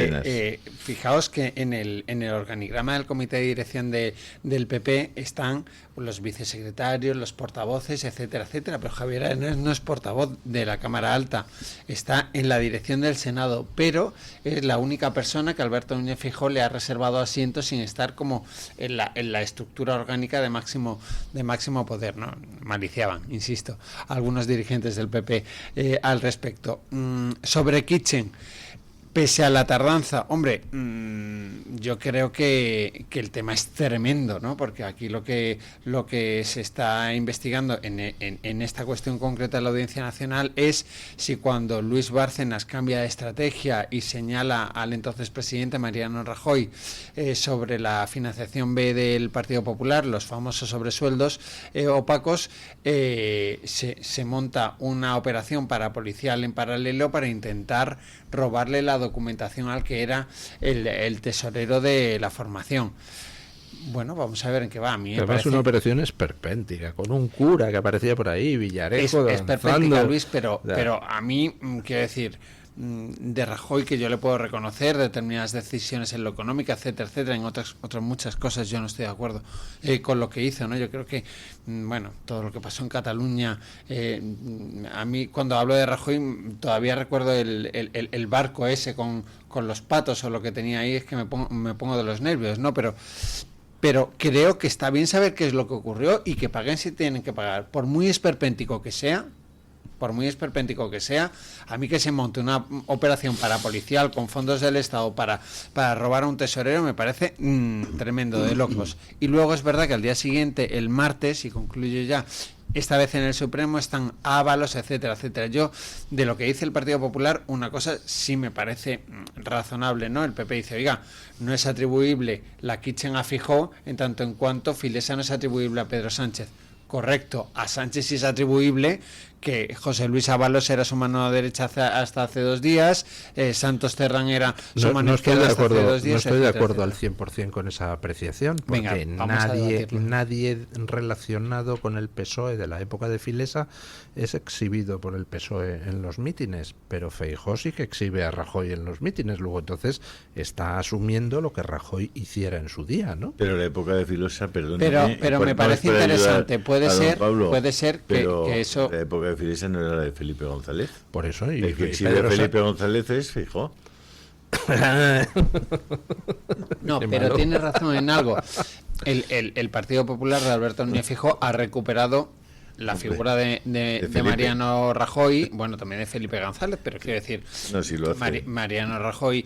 Fijaos que en el organigrama del comité de dirección del PP están los vicesecretarios, los portavoces, etcétera, pero Javier Arenas no es portavoz de la Cámara Alta, está en la dirección del Senado, pero es la única persona que Alberto Núñez Feijóo le ha reservado asiento sin estar como en la estructura orgánica de máximo poder, ¿no? Maliciaban, insisto, algunos dirigentes del PP al respecto. Sobre Kitchen, pese a la tardanza, hombre, yo creo que el tema es tremendo, ¿no? Porque aquí lo que se está investigando en esta cuestión concreta de la Audiencia Nacional es si cuando Luis Bárcenas cambia de estrategia y señala al entonces presidente Mariano Rajoy sobre la financiación B del Partido Popular, los famosos sobresueldos opacos, se monta una operación parapolicial en paralelo para intentar robarle la documentación al que era el tesorero de la formación. Bueno, vamos a ver en qué va. A mí me parece una operación esperpéntica, con un cura que aparecía por ahí, Villarejo. Es esperpéntica, Luis, pero a mí, quiero decir, de Rajoy, que yo le puedo reconocer determinadas decisiones en lo económico, etcétera, en otras muchas cosas yo no estoy de acuerdo con lo que hizo, ¿no? Yo creo que, bueno, todo lo que pasó en Cataluña, a mí cuando hablo de Rajoy todavía recuerdo el barco ese con los patos o lo que tenía ahí, es que me pongo de los nervios, ¿no? Pero creo que está bien saber qué es lo que ocurrió y que paguen si tienen que pagar, por muy esperpéntico que sea, a mí que se monte una operación parapolicial con fondos del Estado para robar a un tesorero me parece tremendo, de locos. Y luego es verdad que al día siguiente, el martes, y concluyo ya, esta vez en el Supremo están Ábalos, etcétera, etcétera. Yo, de lo que dice el Partido Popular, una cosa sí me parece razonable, ¿no? El PP dice, oiga, no es atribuible la Kitchen a Feijóo en tanto en cuanto Filesa no es atribuible a Pedro Sánchez. Correcto, a Sánchez sí es atribuible que José Luis Ábalos era su mano derecha hasta hace 2 días, Santos Terrán era su mano izquierda hasta hace 2 días. No estoy de acuerdo al 100% con esa apreciación, porque nadie relacionado con el PSOE de la época de Filesa es exhibido por el PSOE en los mítines, pero Feijóo sí que exhibe a Rajoy en los mítines, luego entonces está asumiendo lo que Rajoy hiciera en su día, ¿no? Pero la época de Filesa, perdóname... Pero me parece interesante, puede ser que eso... La época de Filesa no era la de Felipe González. Por eso... El que exhibe a Felipe González es Feijóo. No, pero tiene razón en algo. El Partido Popular de Alberto Núñez Feijóo ha recuperado la figura de Mariano Rajoy, bueno, también de Felipe González, pero quiero decir, no, sí lo hace. Mariano Rajoy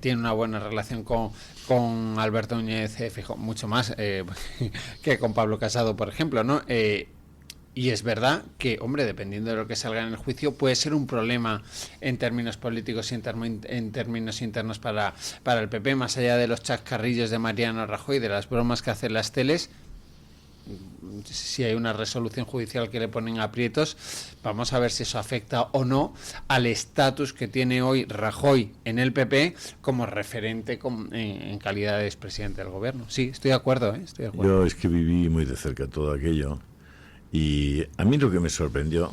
tiene una buena relación con Alberto Núñez Feijóo, mucho más que con Pablo Casado, por ejemplo, ¿no? Y es verdad que, hombre, dependiendo de lo que salga en el juicio, puede ser un problema en términos políticos y en términos internos para el PP, más allá de los chascarrillos de Mariano Rajoy, de las bromas que hacen las teles. Si hay una resolución judicial que le ponen aprietos, vamos a ver si eso afecta o no al estatus que tiene hoy Rajoy en el PP como referente en calidad de expresidente del gobierno. Sí, estoy de acuerdo, estoy de acuerdo. Yo es que viví muy de cerca todo aquello. Y a mí lo que me sorprendió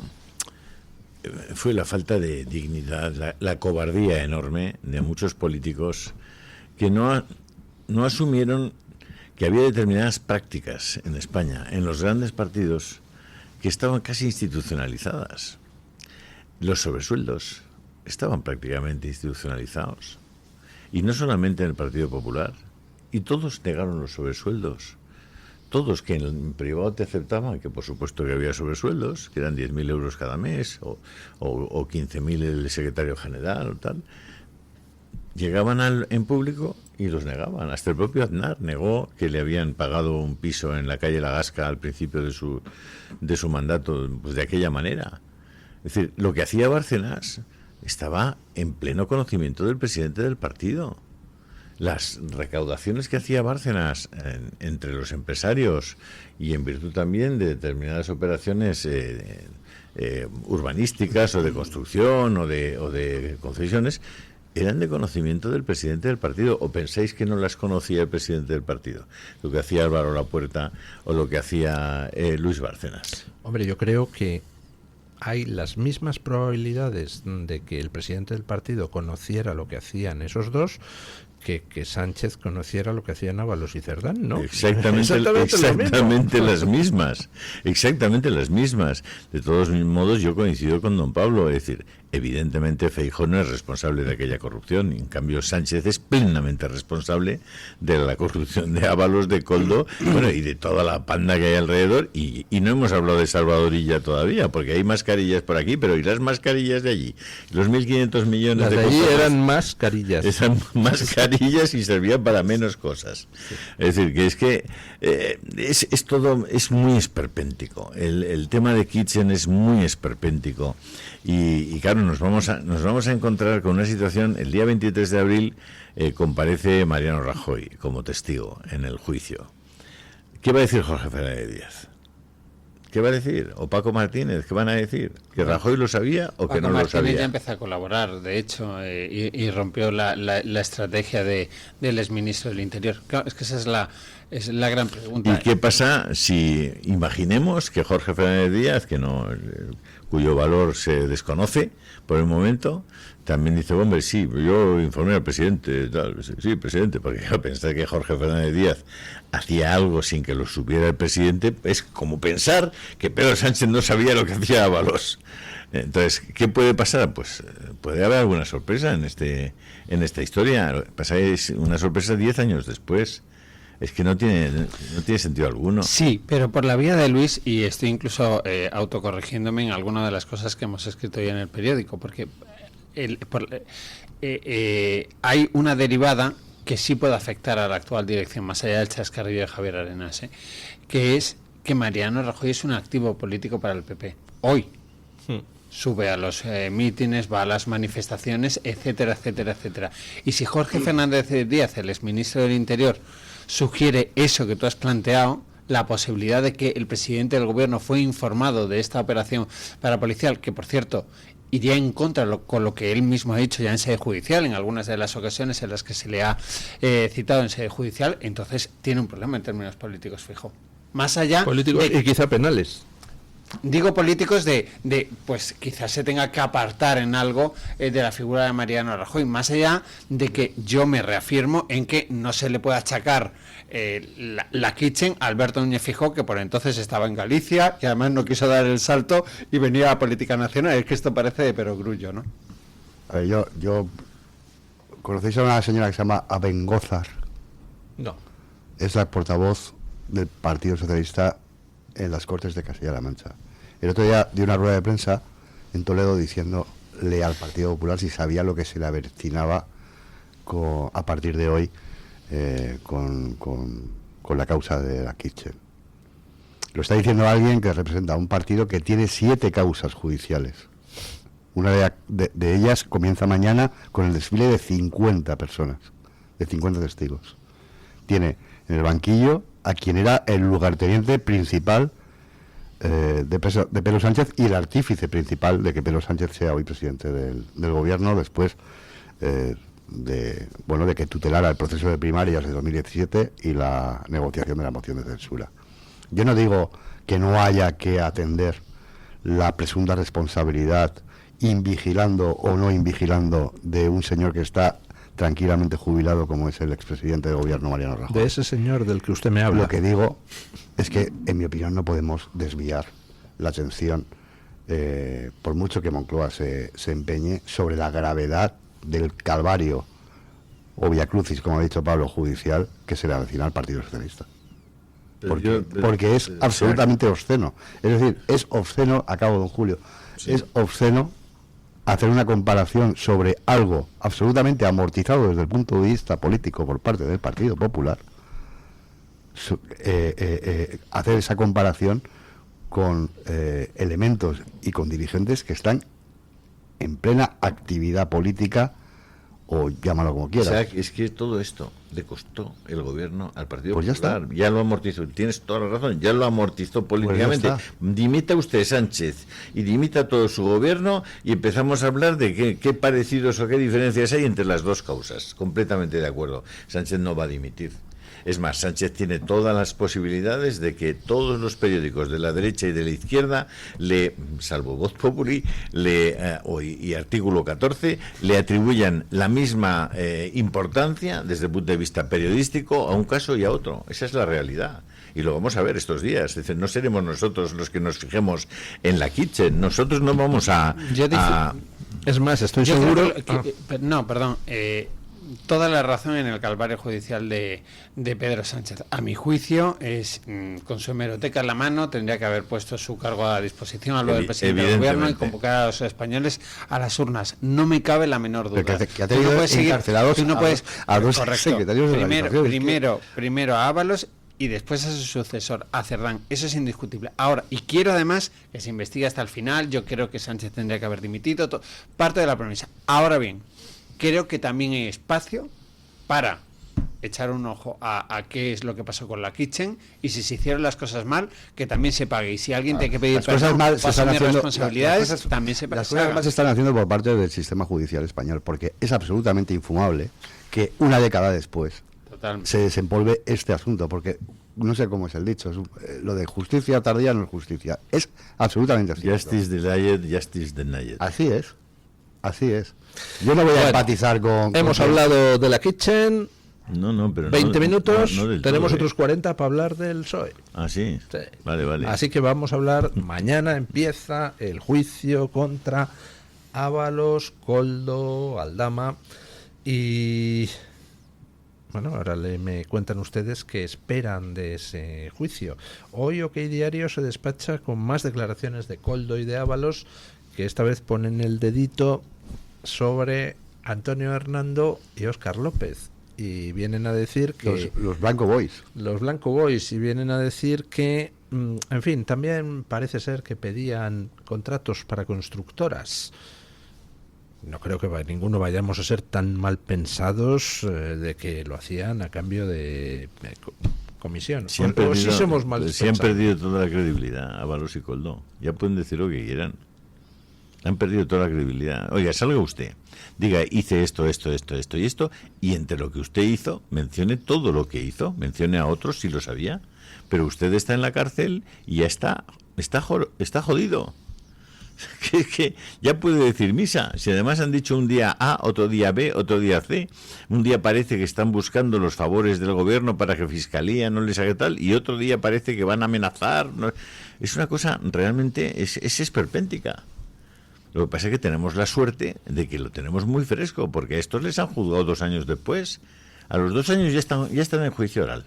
fue la falta de dignidad, la cobardía enorme de muchos políticos que no asumieron que había determinadas prácticas en España, en los grandes partidos, que estaban casi institucionalizadas. Los sobresueldos estaban prácticamente institucionalizados. Y no solamente en el Partido Popular. Y todos negaron los sobresueldos. Todos que en privado te aceptaban que por supuesto que había sobresueldos, que eran 10.000 euros cada mes o 15.000 el secretario general o tal, llegaban en público y los negaban. Hasta el propio Aznar negó que le habían pagado un piso en la calle La Gasca al principio de su mandato, pues de aquella manera. Es decir, lo que hacía Bárcenas estaba en pleno conocimiento del presidente del partido. Las recaudaciones que hacía Bárcenas entre los empresarios y en virtud también de determinadas operaciones urbanísticas o de construcción o de concesiones eran de conocimiento del presidente del partido. ¿O pensáis que no las conocía el presidente del partido? Lo que hacía Álvaro Lapuerta o lo que hacía Luis Bárcenas. Hombre, yo creo que hay las mismas probabilidades de que el presidente del partido conociera lo que hacían esos dos que Sánchez conociera lo que hacían Ábalos y Cerdán, ¿no? Exactamente las mismas. Exactamente las mismas. De todos modos, yo coincido con don Pablo. Es decir, evidentemente Feijóo no es responsable de aquella corrupción. En cambio, Sánchez es plenamente responsable de la corrupción de Ábalos, de Koldo, bueno, y de toda la panda que hay alrededor. Y no hemos hablado de Salvadorilla todavía, porque hay mascarillas por aquí, pero ¿y las mascarillas de allí? Los 1.500 millones de allí eran mascarillas. Eran mascarillas y servían para menos cosas. Sí. Es decir, que es todo, es muy esperpéntico. El tema de Kitchen es muy esperpéntico. Y claro, nos vamos a encontrar con una situación. El día 23 de abril comparece Mariano Rajoy como testigo en el juicio. ¿Qué va a decir Jorge Fernández Díaz? ¿Qué va a decir? ¿O Paco Martínez? ¿Qué van a decir? ¿Que Rajoy lo sabía o que no lo sabía? Paco Martínez ya empezó a colaborar, de hecho, y rompió la estrategia del exministro del Interior. Claro, es que esa es la gran pregunta. ¿Y qué pasa si imaginemos que Jorge Fernández Díaz, cuyo valor se desconoce por el momento, también dice, hombre, sí, yo informé al presidente, tal, sí, presidente, porque pensar que Jorge Fernández Díaz hacía algo sin que lo supiera el presidente es como pensar que Pedro Sánchez no sabía lo que hacía Ábalos. Entonces, ¿qué puede pasar? Pues puede haber alguna sorpresa en esta historia. Pasa es una sorpresa 10 años después. Es que no tiene sentido alguno. Sí, pero por la vía de Luis, y estoy incluso autocorrigiéndome en alguna de las cosas que hemos escrito ya en el periódico, porque hay una derivada que sí puede afectar a la actual dirección, más allá del chascarrillo de Javier Arenas, que es que Mariano Rajoy es un activo político para el PP. Hoy sube a los mítines, va a las manifestaciones, etcétera, etcétera, etcétera. Y si Jorge Fernández Díaz, el exministro del Interior, sugiere eso que tú has planteado, la posibilidad de que el presidente del gobierno fue informado de esta operación parapolicial, que por cierto iría en contra con lo que él mismo ha dicho ya en sede judicial, en algunas de las ocasiones en las que se le ha citado en sede judicial, entonces tiene un problema en términos políticos, fijo. Más allá políticos y quizá penales. Digo políticos pues quizás se tenga que apartar en algo de la figura de Mariano Rajoy, más allá de que yo me reafirmo en que no se le puede achacar la Kitchen a Alberto Núñez Feijóo, que por entonces estaba en Galicia y además no quiso dar el salto y venía a la política nacional. Es que esto parece de perogrullo, ¿no? A ver, yo ¿conocéis a una señora que se llama Abengózar? No. Es la portavoz del Partido Socialista en las Cortes de Castilla-La Mancha. El otro día dio una rueda de prensa en Toledo diciéndole al Partido Popular si sabía lo que se le avecinaba a partir de hoy con la causa de la Kitchen. Lo está diciendo alguien que representa a un partido que tiene 7 causas judiciales. Una de ellas comienza mañana con el desfile de 50 personas, de 50 testigos. Tiene en el banquillo a quien era el lugarteniente principal de Pedro Sánchez y el artífice principal de que Pedro Sánchez sea hoy presidente del gobierno después de que tutelara el proceso de primarias de 2017 y la negociación de la moción de censura. Yo no digo que no haya que atender la presunta responsabilidad invigilando o no invigilando de un señor que está tranquilamente jubilado como es el expresidente del gobierno Mariano Rajoy. De ese señor del que usted me habla. Lo que digo es que, en mi opinión, no podemos desviar la atención, por mucho que Moncloa se empeñe, sobre la gravedad del calvario o vía crucis, como ha dicho Pablo, judicial, que se le avecina al Partido Socialista. Porque es absolutamente obsceno. Es decir, es obsceno, acabo don Julio, es obsceno hacer una comparación sobre algo absolutamente amortizado desde el punto de vista político por parte del Partido Popular, hacer esa comparación con elementos y con dirigentes que están en plena actividad política, o llámalo como quieras. O sea, es que todo esto le costó el gobierno al Partido Pues Popular. Ya lo amortizó. Tienes toda la razón. Ya lo amortizó políticamente. Pues dimita usted Sánchez y dimita todo su gobierno y empezamos a hablar de qué parecidos o qué diferencias hay entre las dos causas. Completamente de acuerdo. Sánchez no va a dimitir. Es más, Sánchez tiene todas las posibilidades de que todos los periódicos de la derecha y de la izquierda, salvo Voz Populi y Artículo 14, le atribuyan la misma importancia desde el punto de vista periodístico a un caso y a otro. Esa es la realidad. Y lo vamos a ver estos días. Es decir, no seremos nosotros los que nos fijemos en la Kitchen. Nosotros no vamos a... Es más, estoy seguro... Toda la razón en el calvario judicial de Pedro Sánchez. A mi juicio, es con su hemeroteca en la mano, tendría que haber puesto su cargo a disposición a lo del presidente del gobierno y convocar a los españoles a las urnas. No No me cabe la menor duda. Que ha tenido encarcelados a dos secretarios de la primero a Ábalos y después a su sucesor, a Cerdán. Eso es indiscutible. Ahora, y quiero además que se investigue hasta el final. Yo creo que Sánchez tendría que haber dimitido. Parte de la premisa. Ahora bien, creo que también hay espacio para echar un ojo a qué es lo que pasó con la Kitchen, y si se hicieron las cosas mal, que también se pague. Y si alguien tiene que pedir perdón, responsabilidades, también se pague. Las cosas mal se están haciendo por parte del sistema judicial español, porque es absolutamente infumable que una década después se desempolve este asunto, porque no sé cómo es el dicho, lo de justicia tardía no es justicia, es absolutamente cierto. Justice delayed, justice denied. Así es. Yo no voy a empatizar con... Hemos hablado de la Kitchen. Pero 20 minutos, no tenemos otros 40 para hablar del PSOE. Ah, sí. Vale. Así que vamos a hablar, mañana empieza el juicio contra Ábalos, Koldo, Aldama y... Bueno, ahora me cuentan ustedes qué esperan de ese juicio. Hoy OK Diario se despacha con más declaraciones de Koldo y de Ábalos, que esta vez ponen el dedito sobre Antonio Hernando y Óscar López. Y vienen a decir que... Los Blanco Boys. Los Blanco Boys. Y vienen a decir que en fin, también parece ser que pedían contratos para constructoras. No creo que ninguno vayamos a ser tan mal pensados de que lo hacían a cambio de comisión. Si han perdido toda la credibilidad, Ábalos y Koldo. Ya pueden decir lo que quieran. Han perdido toda la credibilidad. Oiga, salga usted, diga, hice esto y esto, y entre lo que usted hizo, mencione todo lo que hizo, mencione a otros si lo sabía, pero usted está en la cárcel y ya está jodido. Que ya puede decir misa. Si además han dicho un día A, otro día B, otro día C, un día parece que están buscando los favores del gobierno para que Fiscalía no les haga tal, y otro día parece que van a amenazar. Es una cosa realmente, es esperpéntica. Lo que pasa es que tenemos la suerte de que lo tenemos muy fresco, porque a estos les han juzgado 2 años después. A los 2 años ya están en juicio oral.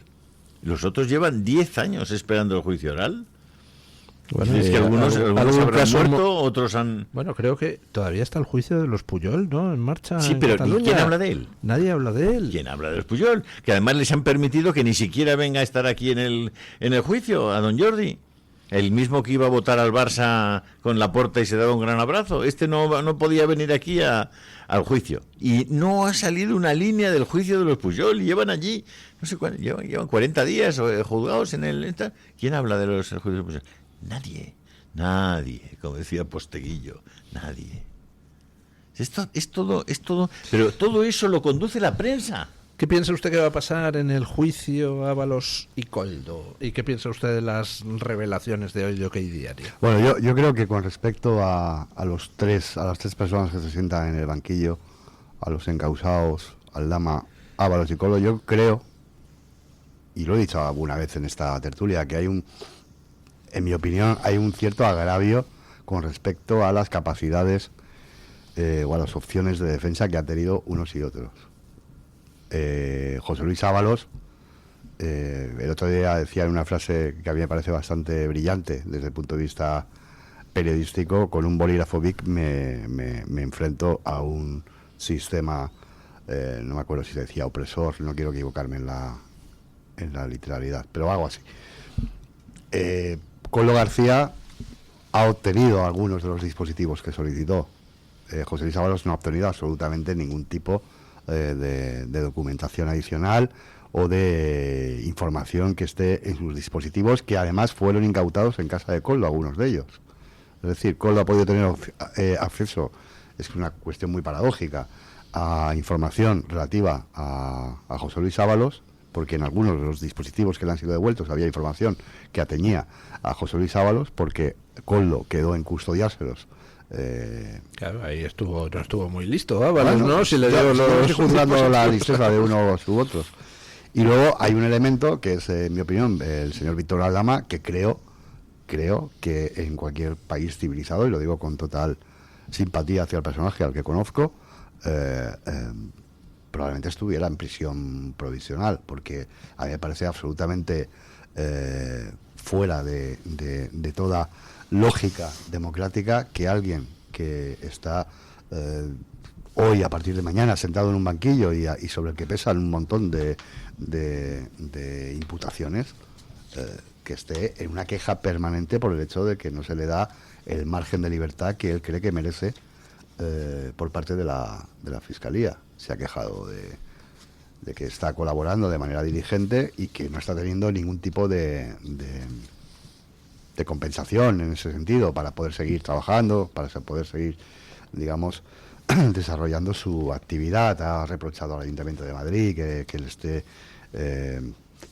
Los otros llevan 10 años esperando el juicio oral. Bueno, es que algunos habrán muerto, otros han... Bueno, creo que todavía está el juicio de los Pujol, ¿no? En marcha. Sí, pero ¿quién habla de él? Nadie habla de él. ¿Quién habla de los Pujol? Que además les han permitido que ni siquiera venga a estar aquí en el juicio, a don Jordi. El mismo que iba a votar al Barça con Laporta y se daba un gran abrazo. No podía venir aquí al juicio. Y no ha salido una línea del juicio de los Pujol. Y llevan allí, no sé cuánto, llevan 40 días juzgados en el... ¿Quién habla de los juicios de los Pujol? Nadie, como decía Posteguillo, nadie. Esto es todo, pero todo eso lo conduce la prensa. ¿Qué piensa usted que va a pasar en el juicio Ábalos y Koldo? ¿Y qué piensa usted de las revelaciones de hoy de OK Diario? Bueno, yo creo que con respecto a las tres personas que se sientan en el banquillo, a los encausados, Aldama, Ábalos y Koldo, yo creo, y lo he dicho alguna vez en esta tertulia, que en mi opinión, hay un cierto agravio con respecto a las capacidades o a las opciones de defensa que han tenido unos y otros. José Luis Ábalos, el otro día decía en una frase que a mí me parece bastante brillante desde el punto de vista periodístico: con un bolígrafo Bic me enfrento a un sistema, no me acuerdo si se decía opresor, no quiero equivocarme en la literalidad, pero algo así. Koldo García ha obtenido algunos de los dispositivos que solicitó. José Luis Ábalos no ha obtenido absolutamente ningún tipo de documentación adicional o de información que esté en sus dispositivos, que además fueron incautados en casa de Koldo, algunos de ellos. Es decir, Koldo ha podido tener acceso, es una cuestión muy paradójica, a información relativa a José Luis Ábalos, porque en algunos de los dispositivos que le han sido devueltos había información que atañía a José Luis Ábalos, porque Koldo quedó en custodiárselos. Claro, ahí no estuvo muy listo Ábalos, bueno, ¿no? Si le dio estoy juzgando la listeza de unos u otros. Y luego hay un elemento que es, en mi opinión, el señor Víctor Aldama, que creo que en cualquier país civilizado, y lo digo con total simpatía hacia el personaje al que conozco, probablemente estuviera en prisión provisional, porque a mí me parece absolutamente fuera de toda lógica democrática que alguien que está hoy, a partir de mañana, sentado en un banquillo y sobre el que pesan un montón de imputaciones, que esté en una queja permanente por el hecho de que no se le da el margen de libertad que él cree que merece por parte de la Fiscalía. Se ha quejado de que está colaborando de manera diligente y que no está teniendo ningún tipo de compensación en ese sentido para poder seguir trabajando, para poder seguir, digamos, desarrollando su actividad. Ha reprochado al Ayuntamiento de Madrid que le esté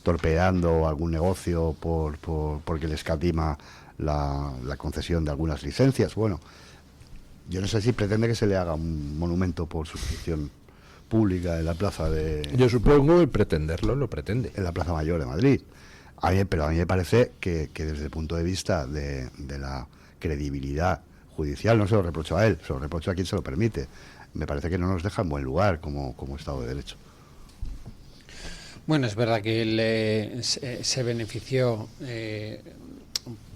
torpedeando algún negocio porque le escatima la concesión de algunas licencias. Bueno, yo no sé si pretende que se le haga un monumento por suscripción pública en la plaza de... Yo supongo que pretenderlo lo pretende. En la Plaza Mayor de Madrid. Pero a mí me parece que desde el punto de vista de la credibilidad judicial, no se lo reprocho a él, se lo reprocho a quien se lo permite. Me parece que no nos deja en buen lugar como Estado de Derecho. Bueno, es verdad que él se benefició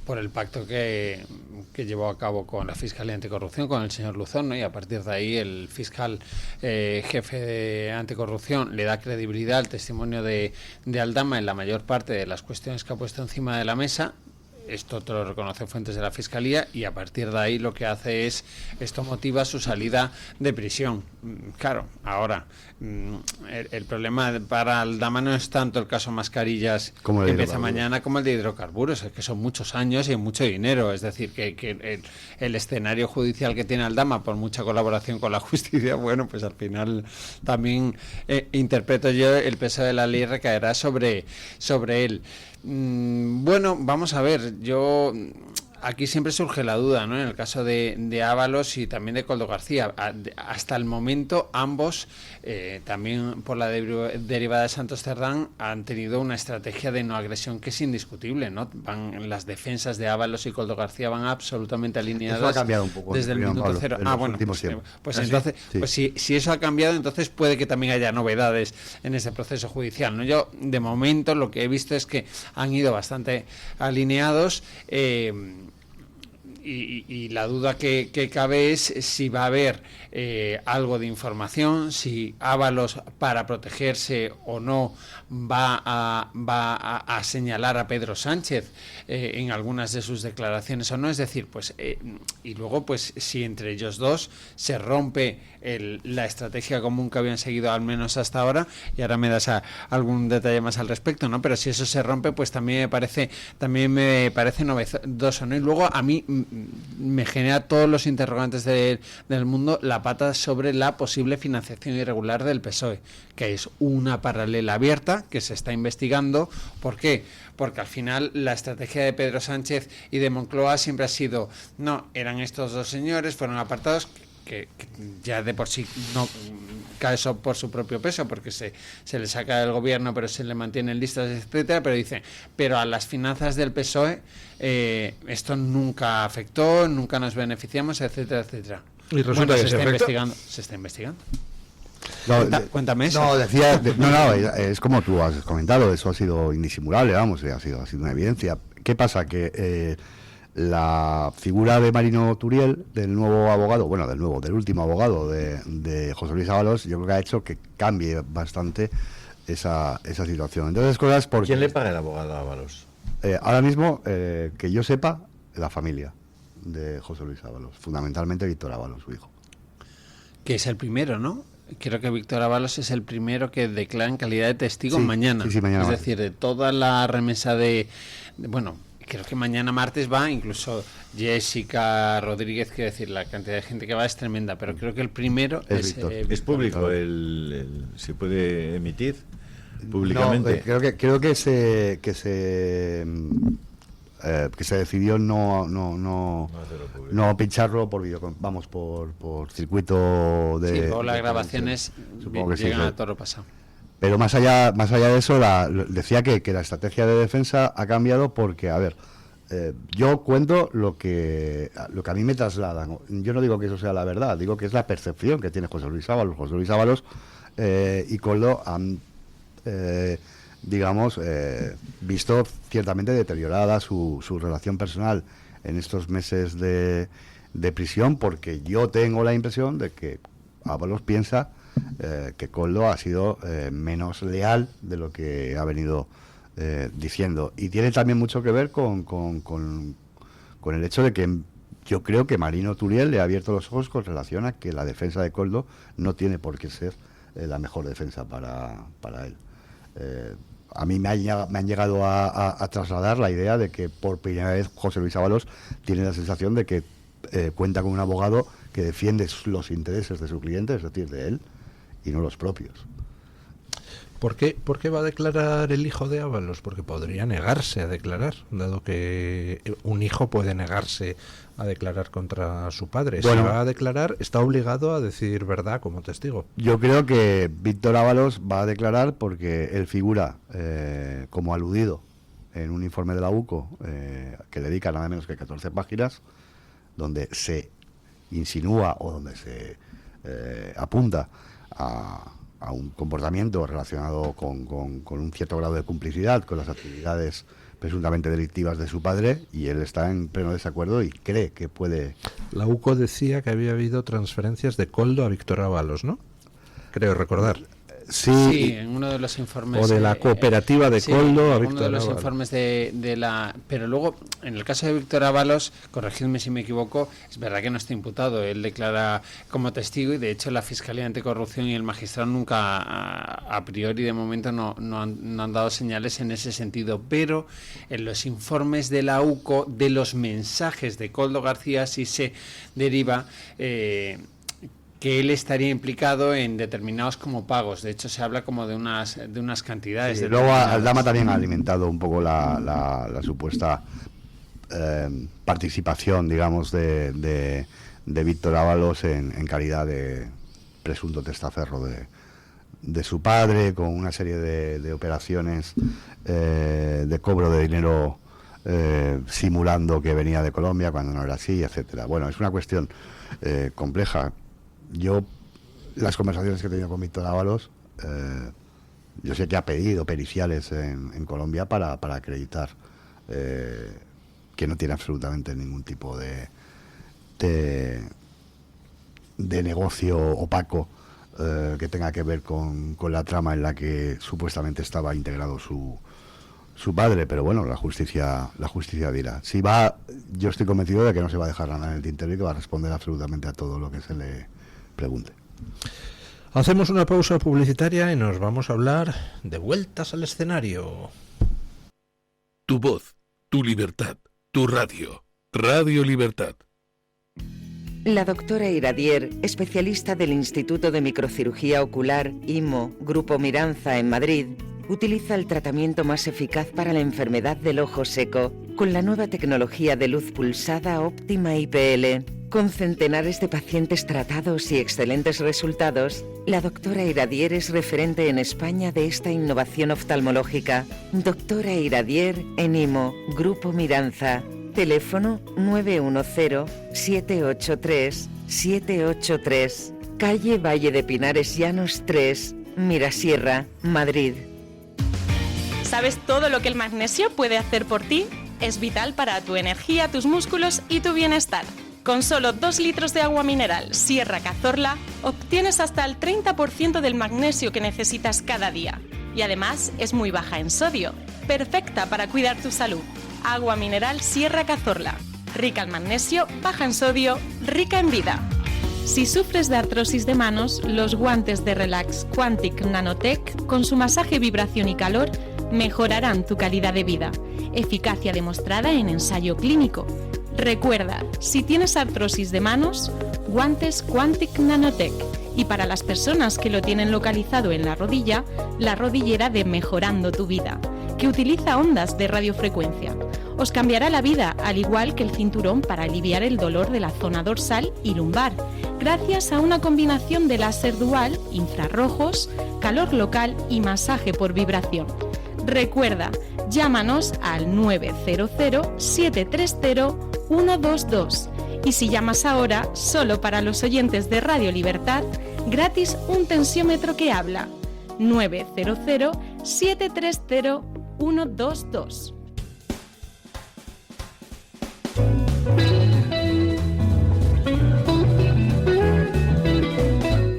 por el pacto que llevó a cabo con la Fiscalía Anticorrupción, con el señor Luzón, ¿no? Y a partir de ahí el fiscal jefe de Anticorrupción le da credibilidad al testimonio de Aldama en la mayor parte de las cuestiones que ha puesto encima de la mesa, esto te lo reconocen fuentes de la Fiscalía, y a partir de ahí lo que hace es, esto motiva su salida de prisión. Claro, ahora, el problema para Aldama no es tanto el caso Mascarillas, que empieza mañana, como el de hidrocarburos, es que son muchos años y mucho dinero. Es decir, que el escenario judicial que tiene Aldama, por mucha colaboración con la justicia, bueno, pues al final también interpreto yo, el peso de la ley recaerá sobre él. Bueno, vamos a ver, aquí siempre surge la duda, ¿no? En el caso de Ábalos y también de Koldo García. Hasta el momento, ambos, también por la derivada de Santos Cerdán, han tenido una estrategia de no agresión que es indiscutible, ¿no? Las defensas de Ábalos y Koldo García van absolutamente alineadas. Eso ha cambiado un poco desde el minuto cero. Bueno, pues entonces, sí. Pues si eso ha cambiado, entonces puede que también haya novedades en ese proceso judicial, ¿no? Yo, de momento, lo que he visto es que han ido bastante alineados. Y la duda que cabe es si va a haber algo de información, si Ábalos, para protegerse o no, va a señalar a Pedro Sánchez en algunas de sus declaraciones o no. Es decir, pues y luego, pues si entre ellos dos se rompe la estrategia común que habían seguido al menos hasta ahora, y ahora me das algún detalle más al respecto, ¿no? Pero si eso se rompe, pues también me parece novedoso, ¿no? Y luego a mí me genera todos los interrogantes del mundo la pata sobre la posible financiación irregular del PSOE, que es una paralela abierta que se está investigando. ¿Por qué? Porque al final la estrategia de Pedro Sánchez y de Moncloa siempre ha sido, no, eran estos dos señores, fueron apartados, que ya de por sí no cae eso por su propio peso, porque se le saca del gobierno, pero se le mantiene en listas, etcétera. Pero dice, pero a las finanzas del PSOE esto nunca afectó, nunca nos beneficiamos, etcétera, etcétera. Y resulta que se está investigando. Cuéntame eso. Es como tú has comentado, eso ha sido indisimulable, ha sido una evidencia. ¿Qué pasa? Que la figura de Marino Turiel, del nuevo abogado, del último abogado de José Luis Ábalos, yo creo que ha hecho que cambie bastante esa situación. Entonces, ¿quién le paga el abogado a Ábalos? Ahora mismo, que yo sepa, la familia de José Luis Ábalos, fundamentalmente Víctor Ábalos, su hijo. Que es el primero, ¿no? Creo que Víctor Ábalos es el primero que declara en calidad de testigo mañana. Sí, mañana. Es decir, de toda la remesa bueno, creo que mañana martes va incluso Jessica Rodríguez, quiero decir, la cantidad de gente que va es tremenda, pero creo que el primero es ¿Es público? ¿Se puede emitir públicamente? No, creo que se decidió no pincharlo por vídeo, por circuito de... Sí, luego las grabaciones llegan a toro pasado. Pero más allá de eso, decía que la estrategia de defensa ha cambiado porque, a ver, yo cuento lo que a mí me trasladan. Yo no digo que eso sea la verdad, digo que es la percepción que tiene José Luis Ábalos. José Luis Ábalos y Koldo han, visto ciertamente deteriorada su relación personal en estos meses de prisión, porque yo tengo la impresión de que Ábalos piensa que Koldo ha sido menos leal de lo que ha venido diciendo, y tiene también mucho que ver con el hecho de que yo creo que Marino Turiel le ha abierto los ojos con relación a que la defensa de Koldo no tiene por qué ser la mejor defensa para él. A mí me han llegado a trasladar la idea de que por primera vez José Luis Ábalos tiene la sensación de que cuenta con un abogado que defiende los intereses de su cliente, es decir, de él, y no los propios. ¿Por qué va a declarar el hijo de Ábalos? Porque podría negarse a declarar, dado que un hijo puede negarse a declarar contra su padre. Si va a declarar, está obligado a decir verdad como testigo. Yo creo que Víctor Ábalos va a declarar porque él figura como aludido en un informe de la UCO que dedica nada menos que 14 páginas, donde se insinúa o donde se apunta a un comportamiento relacionado con un cierto grado de complicidad con las actividades presuntamente delictivas de su padre, y él está en pleno desacuerdo y cree que puede... La UCO decía que había habido transferencias de Koldo a Víctor Ábalos, ¿no? Creo recordar. Sí, en uno de los informes. O de la cooperativa de Coldo a Víctor uno de los Ábalos. informes de la. Pero luego, en el caso de Víctor Ábalos, corregidme si me equivoco, es verdad que no está imputado. Él declara como testigo y, de hecho, la Fiscalía Anticorrupción y el magistrado nunca, a priori, de momento, no han dado señales en ese sentido. Pero en los informes de la UCO, de los mensajes de Koldo García, sí se deriva. Que él estaría implicado en determinados como pagos. De hecho, se habla como de unas cantidades. Sí, luego Aldama también ha alimentado un poco la supuesta participación, digamos, de Víctor Ábalos en calidad de presunto testaferro de su padre, con una serie de operaciones de cobro de dinero simulando que venía de Colombia cuando no era así, etcétera. Bueno, es una cuestión compleja. Yo, las conversaciones que he tenido con Víctor Ábalos, yo sé que ha pedido periciales en Colombia para acreditar que no tiene absolutamente ningún tipo de negocio opaco que tenga que ver con la trama en la que supuestamente estaba integrado su padre, pero bueno, la justicia dirá. Si va, yo estoy convencido de que no se va a dejar nada en el tintero y que va a responder absolutamente a todo lo que se le pregunte. Hacemos una pausa publicitaria y nos vamos a hablar de vueltas al escenario. Tu voz, tu libertad, tu radio. Radio Libertad. La doctora Iradier, especialista del Instituto de Microcirugía Ocular, IMO, Grupo Miranza en Madrid, utiliza el tratamiento más eficaz para la enfermedad del ojo seco con la nueva tecnología de luz pulsada óptima IPL. Con centenares de pacientes tratados y excelentes resultados, la doctora Iradier es referente en España de esta innovación oftalmológica. Doctora Iradier en IMO, Grupo Miranza. Teléfono 910-783-783. Calle Valle de Pinares Llanos 3, Mirasierra, Madrid. ¿Sabes todo lo que el magnesio puede hacer por ti? Es vital para tu energía, tus músculos y tu bienestar. Con solo 2 litros de agua mineral Sierra Cazorla obtienes hasta el 30% del magnesio que necesitas cada día. Y además es muy baja en sodio, perfecta para cuidar tu salud. Agua mineral Sierra Cazorla, rica en magnesio, baja en sodio, rica en vida. Si sufres de artrosis de manos, los guantes de Relax Quantic Nanotech con su masaje, vibración y calor mejorarán tu calidad de vida. Eficacia demostrada en ensayo clínico. Recuerda, si tienes artrosis de manos, guantes Quantic Nanotech. Y para las personas que lo tienen localizado en la rodilla, la rodillera de Mejorando tu Vida, que utiliza ondas de radiofrecuencia. Os cambiará la vida, al igual que el cinturón para aliviar el dolor de la zona dorsal y lumbar, gracias a una combinación de láser dual, infrarrojos, calor local y masaje por vibración. Recuerda, llámanos al 900-730-122 y si llamas ahora, solo para los oyentes de Radio Libertad, gratis un tensiómetro que habla. 900-730-122.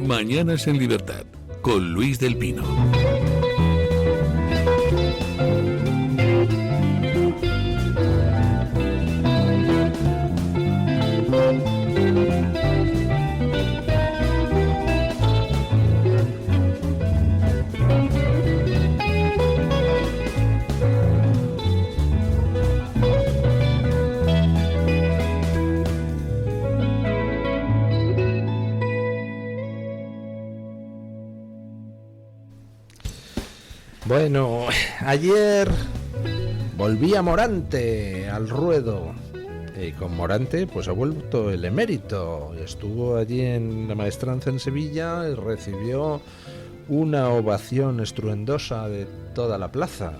Mañanas en Libertad, con Luis del Pino. Bueno, ayer volví a Morante, al ruedo. Y con Morante pues ha vuelto el emérito. Estuvo allí en la maestranza en Sevilla y recibió una ovación estruendosa de toda la plaza.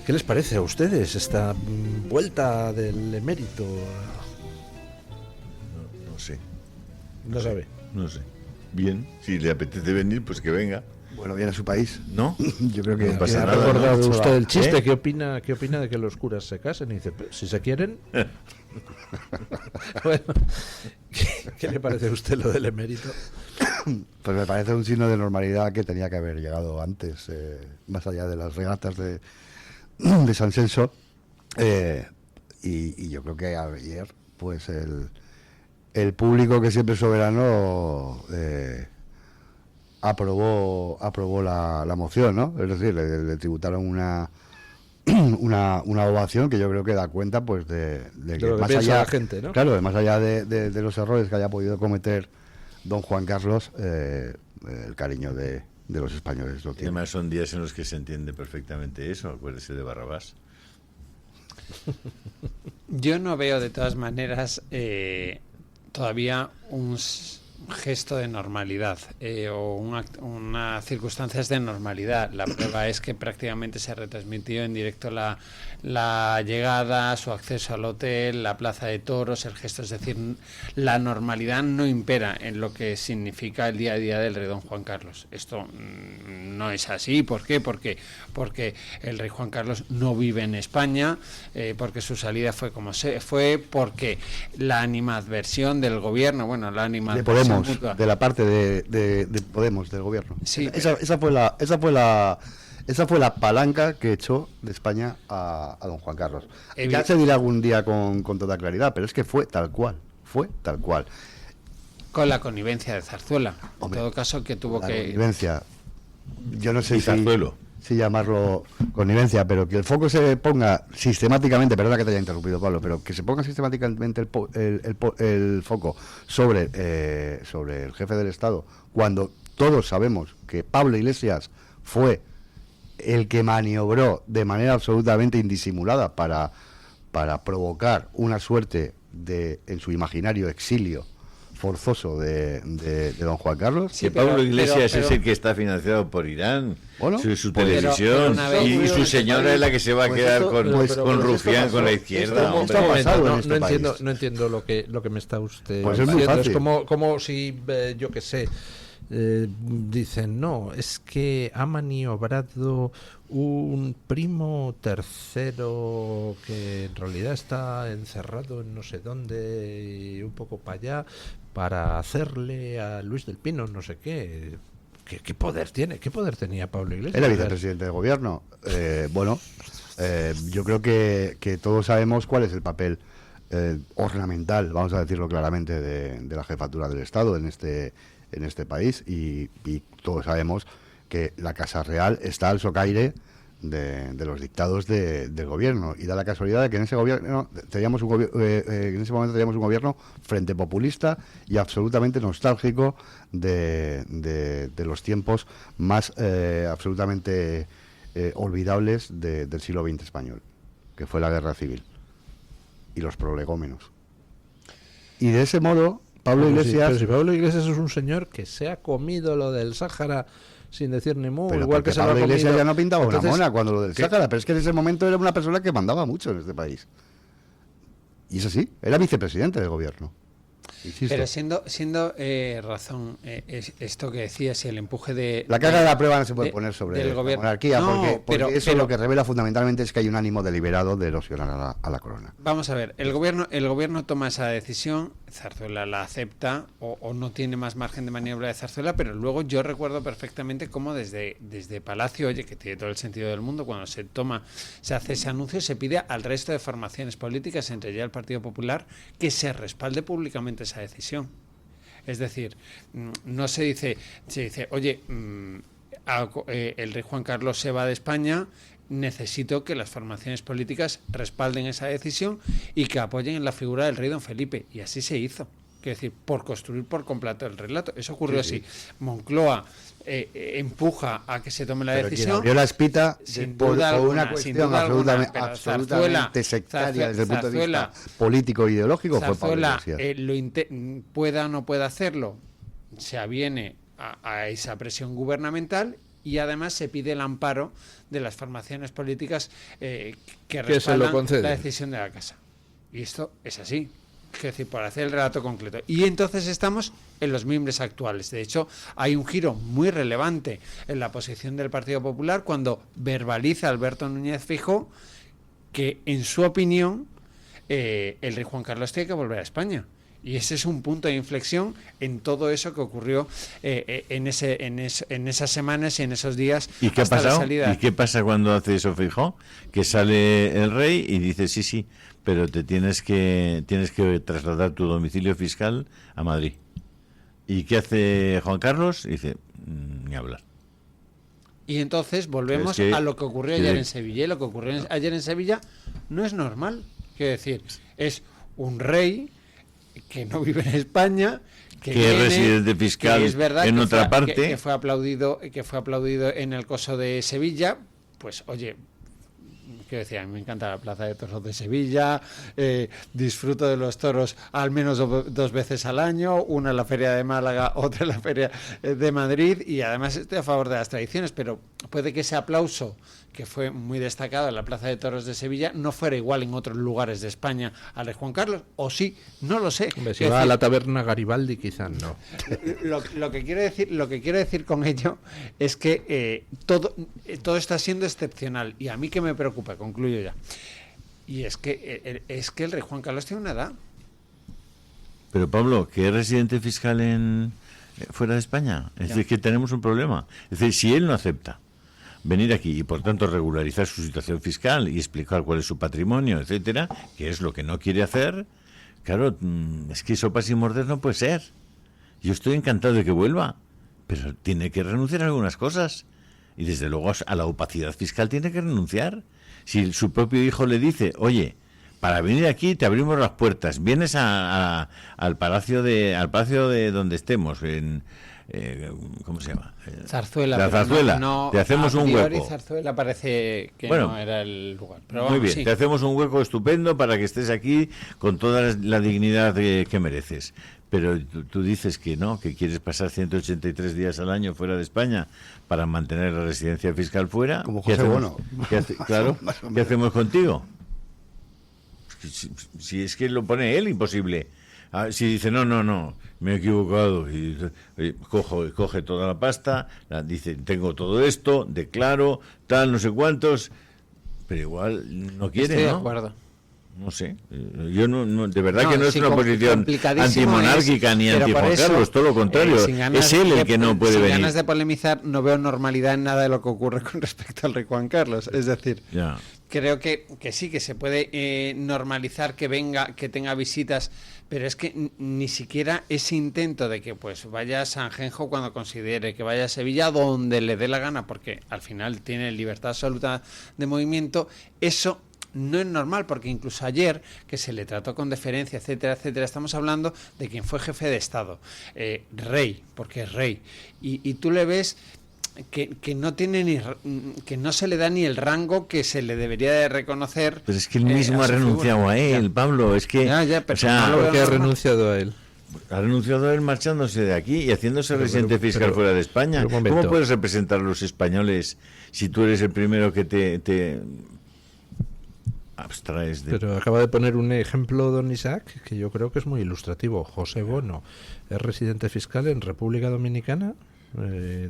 ¿Qué les parece a ustedes esta vuelta del emérito? No sé. No sabe. No sé. Bien, si le apetece venir, pues que venga. Bueno, viene a su país. ¿No? Yo creo que no pasa ¿Ha nada. recordado ¿No? usted el chiste? ¿Eh? ¿Qué opina de que los curas se casen? Y dice, si se quieren. Bueno, ¿qué le parece a usted lo del emérito? pues me parece un signo de normalidad que tenía que haber llegado antes, más allá de las regatas de San Censo. Y yo creo que ayer, pues el público, que siempre es soberano, aprobó la moción, ¿no? Es decir, le tributaron una ovación que yo creo que da cuenta, pues, de que lo que más piensa allá, la gente, ¿no? claro, más allá de los errores que haya podido cometer don Juan Carlos, el cariño de los españoles lo tiene. Además son días en los que se entiende perfectamente eso. Acuérdese de Barrabás. Yo no veo, de todas maneras, todavía un gesto de normalidad o unas circunstancias de normalidad. La prueba es que prácticamente se retransmitió en directo la llegada, su acceso al hotel, la plaza de toros, el gesto. Es decir, la normalidad no impera en lo que significa el día a día del rey don Juan Carlos. Esto no es así. ¿Por qué? Porque el rey Juan Carlos no vive en España, porque su salida fue como fue, porque la animadversión del gobierno, la animadversión de la parte de Podemos, del gobierno. Sí, esa fue la palanca que echó de España a don Juan Carlos. Ya se dirá algún día con toda claridad, pero es que fue tal cual. Con la connivencia de Zarzuela. Hombre, en todo caso, que tuvo la que... connivencia, yo no sé si llamarlo connivencia, pero que el foco se ponga sistemáticamente, perdona que te haya interrumpido, Pablo, pero que se ponga sistemáticamente el foco sobre el jefe del Estado, cuando todos sabemos que Pablo Iglesias fue el que maniobró de manera absolutamente indisimulada para provocar una suerte de, en su imaginario, exilio forzoso de don Juan Carlos. Sí, Pablo Iglesias es el que está financiado por Irán, su televisión, y su señora es la que se va a quedar con Rufián, con la izquierda. No entiendo lo que me está usted pues diciendo. Es muy fácil. Es como si, yo qué sé, dicen, no, es que ha maniobrado un primo tercero que en realidad está encerrado en no sé dónde y un poco para allá, para hacerle a Luis del Pino no sé qué. ¿Qué poder tiene? ¿Qué poder tenía Pablo Iglesias? Era vicepresidente del gobierno. Yo creo que todos sabemos cuál es el papel ornamental, vamos a decirlo claramente, de la jefatura del Estado en este país, y todos sabemos que la Casa Real está al socaire de los dictados del gobierno, y da la casualidad de que en ese gobierno en ese momento teníamos un gobierno frente populista y absolutamente nostálgico de los tiempos más absolutamente olvidables del siglo XX español, que fue la guerra civil y los prolegómenos. Y de ese modo Pablo Iglesias... Pero si Pablo Iglesias es un señor que se ha comido lo del Sáhara sin decir ni mu, igual que se Pablo lo ha comido. Iglesias ya no pintaba una mona cuando lo del Sáhara, pero es que en ese momento era una persona que mandaba mucho en este país. Y es así, era vicepresidente del gobierno. Insisto. Pero siendo razón esto que decías, y el empuje de... La carga de la prueba no se puede poner sobre la monarquía, porque eso lo que revela fundamentalmente es que hay un ánimo deliberado de erosionar a la corona. Vamos a ver, el gobierno toma esa decisión, Zarzuela la acepta, o no tiene más margen de maniobra de Zarzuela, pero luego yo recuerdo perfectamente cómo desde Palacio, oye, que tiene todo el sentido del mundo, cuando se hace ese anuncio, se pide al resto de formaciones políticas, entre ellas el Partido Popular, que se respalde públicamente esa decisión. Es decir, no se dice, oye, el rey Juan Carlos se va de España, necesito que las formaciones políticas respalden esa decisión y que apoyen en la figura del rey don Felipe, y así se hizo. Quiero decir, por construir por completo el relato. Eso ocurrió así. Moncloa empuja a que se tome la decisión. Quien abrió la espita por una cuestión absolutamente sectaria desde el punto de vista político e ideológico, fue Pablo Iglesias. Pueda o no pueda hacerlo, se aviene a esa presión gubernamental, y además se pide el amparo de las formaciones políticas que respaldan la decisión de la Casa. Y esto es así. Es decir, por hacer el relato concreto. Y entonces estamos en los mimbres actuales. De hecho, hay un giro muy relevante en la posición del Partido Popular cuando verbaliza Alberto Núñez Feijóo que, en su opinión, el rey Juan Carlos tiene que volver a España. Y ese es un punto de inflexión en todo eso que ocurrió en esas semanas y en esos días. ¿Y qué ha hasta la pasado? salida. ¿Y qué pasa cuando hace eso Feijóo? Que sale el rey y dice sí, pero te tienes que trasladar tu domicilio fiscal a Madrid. ¿Y qué hace Juan Carlos? Y dice, ni hablar. Y entonces volvemos a lo que ocurrió ayer en Sevilla. Y lo que ocurrió ayer en Sevilla no es normal. Quiero decir, es un rey que no vive en España, que es residente fiscal que es verdad en que otra parte, que fue aplaudido en el coso de Sevilla. Pues oye, quiero decir, a mí me encanta la Plaza de Toros de Sevilla, disfruto de los toros al menos 2 veces al año, una en la Feria de Málaga, otra en la Feria de Madrid, y además estoy a favor de las tradiciones, pero puede que ese aplauso, que fue muy destacado en la Plaza de Toros de Sevilla, no fuera igual en otros lugares de España al de Juan Carlos, o sí, no lo sé. Si va a la taberna Garibaldi, quizás no. Lo que quiero decir con ello es que todo está siendo excepcional, y a mí que me preocupa, concluyo ya, y es que el rey Juan Carlos tiene una edad. Pero Pablo, ¿que es residente fiscal fuera de España? Es decir, que tenemos un problema. Es decir, si él no acepta venir aquí y por tanto regularizar su situación fiscal y explicar cuál es su patrimonio, etcétera, que es lo que no quiere hacer, claro, es que sopas y morder no puede ser. Yo estoy encantado de que vuelva, pero tiene que renunciar a algunas cosas. Y desde luego a la opacidad fiscal tiene que renunciar. Si su propio hijo le dice, oye, para venir aquí te abrimos las puertas, vienes al palacio de donde estemos, ¿cómo se llama? Zarzuela. La Zarzuela. Te hacemos un hueco. Zarzuela parece que no era el lugar. Pero vamos, muy bien, sí. Te hacemos un hueco estupendo para que estés aquí con toda la dignidad que mereces. Pero tú dices que no, que quieres pasar 183 días al año fuera de España para mantener la residencia fiscal fuera. Como José Bono. Claro, ¿qué hacemos contigo? Si es que lo pone él, imposible. Si dice, no, me he equivocado, y coge toda la pasta, dice, tengo todo esto, declaro, tal, no sé cuántos, pero igual no quiere, Estoy de ¿no? acuerdo. No sé, yo no de verdad que no es una posición antimonárquica ni pero anti-Juan Carlos, todo lo contrario, es él el que no puede venir. Sin ganas de polemizar, no veo normalidad en nada de lo que ocurre con respecto al rey Juan Carlos, es decir, creo que sí, que se puede normalizar que venga, que tenga visitas, pero es que ni siquiera ese intento de que pues vaya a Sanjenjo cuando considere, que vaya a Sevilla donde le dé la gana, porque al final tiene libertad absoluta de movimiento, eso no es normal, porque incluso ayer, que se le trató con deferencia, etcétera, etcétera, estamos hablando de quien fue jefe de Estado, rey, porque es rey, y tú le ves que no tiene que no se le da ni el rango que se le debería de reconocer. Pero es que él mismo ha renunciado a él, Pablo, es que ¿por qué ha renunciado a él? Ha renunciado a él marchándose de aquí y haciéndose residente fiscal fuera de España. ¿Cómo puedes representar a los españoles si tú eres el primero que te abstraes de... Pero acaba de poner un ejemplo don Isaac que yo creo que es muy ilustrativo. José Bono es residente fiscal en República Dominicana,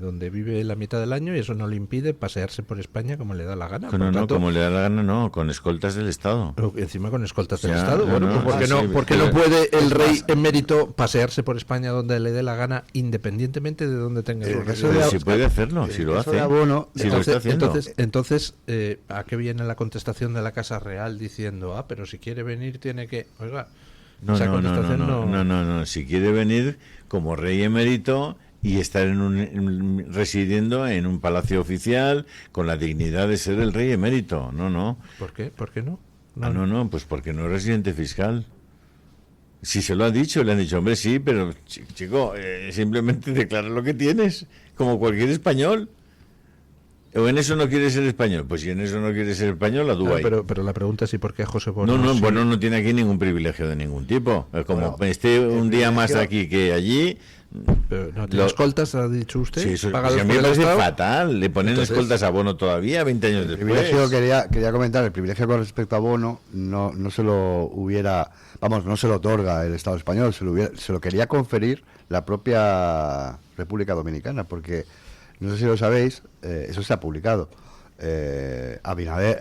donde vive la mitad del año, y eso no le impide pasearse por España como le da la gana. Como le da la gana, no, con escoltas del Estado. Encima con escoltas del Estado. Bueno, pues ¿por qué no puede el rey emérito pasearse por España donde le dé la gana, independientemente de donde tenga el si puede hacerlo, si lo hace. Entonces, ¿a qué viene la contestación de la Casa Real diciendo, pero si quiere venir tiene que... Oiga, no, si quiere venir como rey emérito y estar residiendo en un palacio oficial con la dignidad de ser el rey emérito. No. ¿Por qué? ¿Por qué no? No, pues porque no es residente fiscal. Si se lo ha dicho, le han dicho, hombre, sí, pero chico, simplemente declara lo que tienes, como cualquier español. ¿O en eso no quiere ser español? Pues si en eso no quiere ser español, la duda. Pero la pregunta es, ¿y por qué José Bono? Bueno, no tiene aquí ningún privilegio de ningún tipo. Como esté un día más aquí que allí... Pero no tiene escoltas, ha dicho usted. Sí, eso a mí me parece fatal. Le ponen escoltas a Bono todavía, 20 años después. Quería comentar, el privilegio con respecto a Bono no se lo hubiera... no se lo otorga el Estado español, se lo quería conferir la propia República Dominicana, porque... No sé si lo sabéis, eso se ha publicado. Abinader,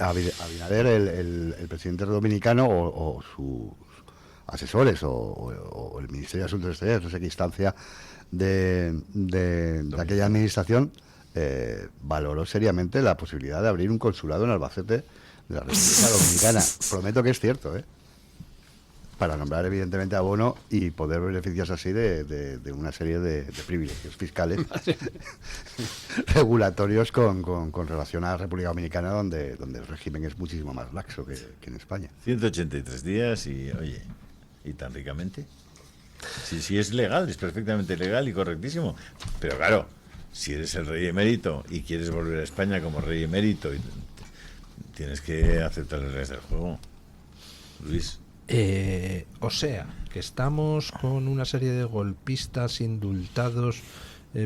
el presidente dominicano, o sus asesores, o el Ministerio de Asuntos Exteriores, no sé qué instancia de aquella administración, valoró seriamente la posibilidad de abrir un consulado en Albacete de la República Dominicana. Prometo que es cierto, para nombrar evidentemente a Bono y poder beneficiarse así de una serie de privilegios fiscales regulatorios con relación a la República Dominicana, donde el régimen es muchísimo más laxo que en España. 183 días y, oye, y tan ricamente. Sí, es legal, es perfectamente legal y correctísimo. Pero claro, si eres el rey emérito y quieres volver a España como rey emérito, tienes que aceptar las reglas del juego, Luis. O sea, que estamos con una serie de golpistas indultados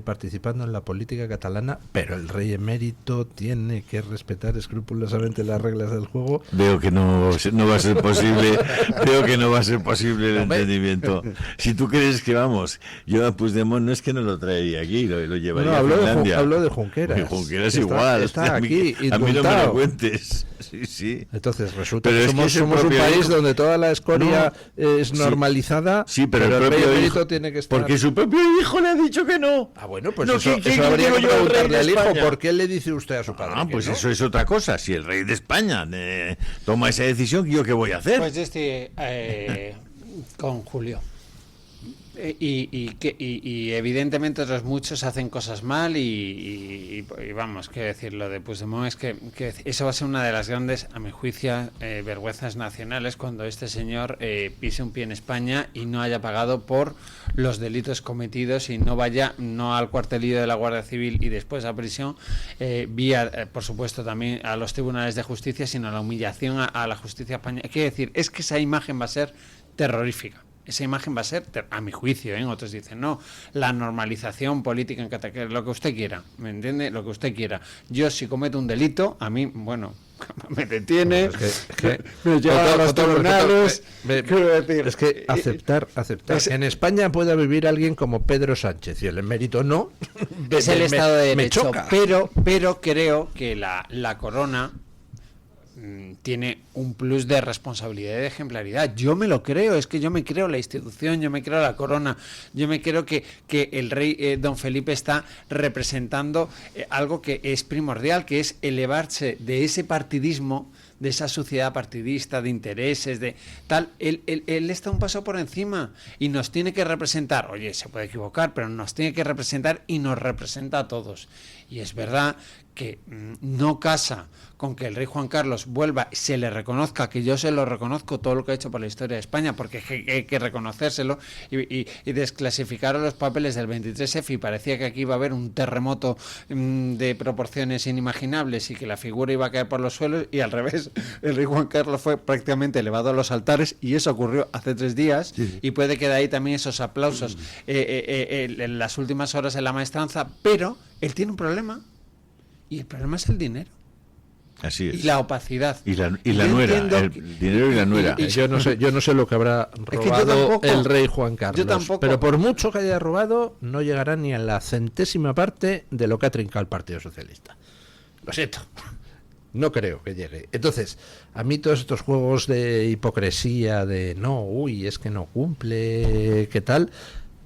participando en la política catalana, pero el rey emérito tiene que respetar escrupulosamente las reglas del juego. Veo que no va a ser posible. Veo que no va a ser posible el entendimiento. Si tú crees que vamos, yo a Puigdemont no es que no lo traería aquí, lo llevaría a Finlandia. Hablo de Junqueras. Y Junqueras igual. Está aquí, a mí no me lo cuentes. Sí. Entonces resulta que somos un país donde toda la escoria es normalizada, sí, pero el propio rey emérito hijo tiene que estar... Porque su propio hijo le ha dicho que no. Bueno, pues no, eso habría que preguntarle al hijo, ¿por qué le dice usted a su padre? Pues no? eso es otra cosa. Si el rey de España toma esa decisión, ¿yo qué voy a hacer? Pues yo estoy con Julio. Y evidentemente otros muchos hacen cosas mal y vamos, quiero decir, lo de Puigdemont es que eso va a ser una de las grandes, a mi juicio, vergüenzas nacionales cuando este señor pise un pie en España y no haya pagado por los delitos cometidos y no vaya no al cuartelillo de la Guardia Civil y después a prisión, vía, por supuesto, también a los tribunales de justicia, sino a la humillación a la justicia española. Quiero decir, es que esa imagen va a ser terrorífica. Esa imagen va a ser, a mi juicio, otros dicen, no, la normalización política en Cataluña, lo que usted quiera, ¿me entiende? Lo que usted quiera. Yo, si cometo un delito, a mí, bueno, me detiene, me lleva a los tribunales. Es que aceptar. En España puede vivir alguien como Pedro Sánchez y el emérito no. Es el Estado de Derecho, choca. pero creo que la corona tiene un plus de responsabilidad y de ejemplaridad. Yo me lo creo, es que yo me creo la institución, yo me creo la corona, yo me creo que el rey don Felipe está representando algo que es primordial, que es elevarse de ese partidismo, de esa sociedad partidista, de intereses, de tal. Él está un paso por encima y nos tiene que representar. Oye, se puede equivocar, pero nos tiene que representar y nos representa a todos. Y es verdad que no casa con que el rey Juan Carlos vuelva, se le reconozca, que yo se lo reconozco todo lo que ha hecho por la historia de España, porque hay que reconocérselo y desclasificaron los papeles del 23F y parecía que aquí iba a haber un terremoto de proporciones inimaginables y que la figura iba a caer por los suelos, y al revés, el rey Juan Carlos fue prácticamente elevado a los altares, y eso ocurrió hace 3 días, y puede que de ahí también esos aplausos en las últimas horas de la maestranza, pero él tiene un problema, y el problema es el dinero. Así es. Y la opacidad. Y la nuera, el dinero y la nuera. Yo no sé lo que habrá robado el rey Juan Carlos. Yo tampoco. Pero por mucho que haya robado, no llegará ni a la 100ª parte de lo que ha trincado el Partido Socialista. Lo siento. No creo que llegue. Entonces, a mí todos estos juegos de hipocresía, de es que no cumple, ¿qué tal?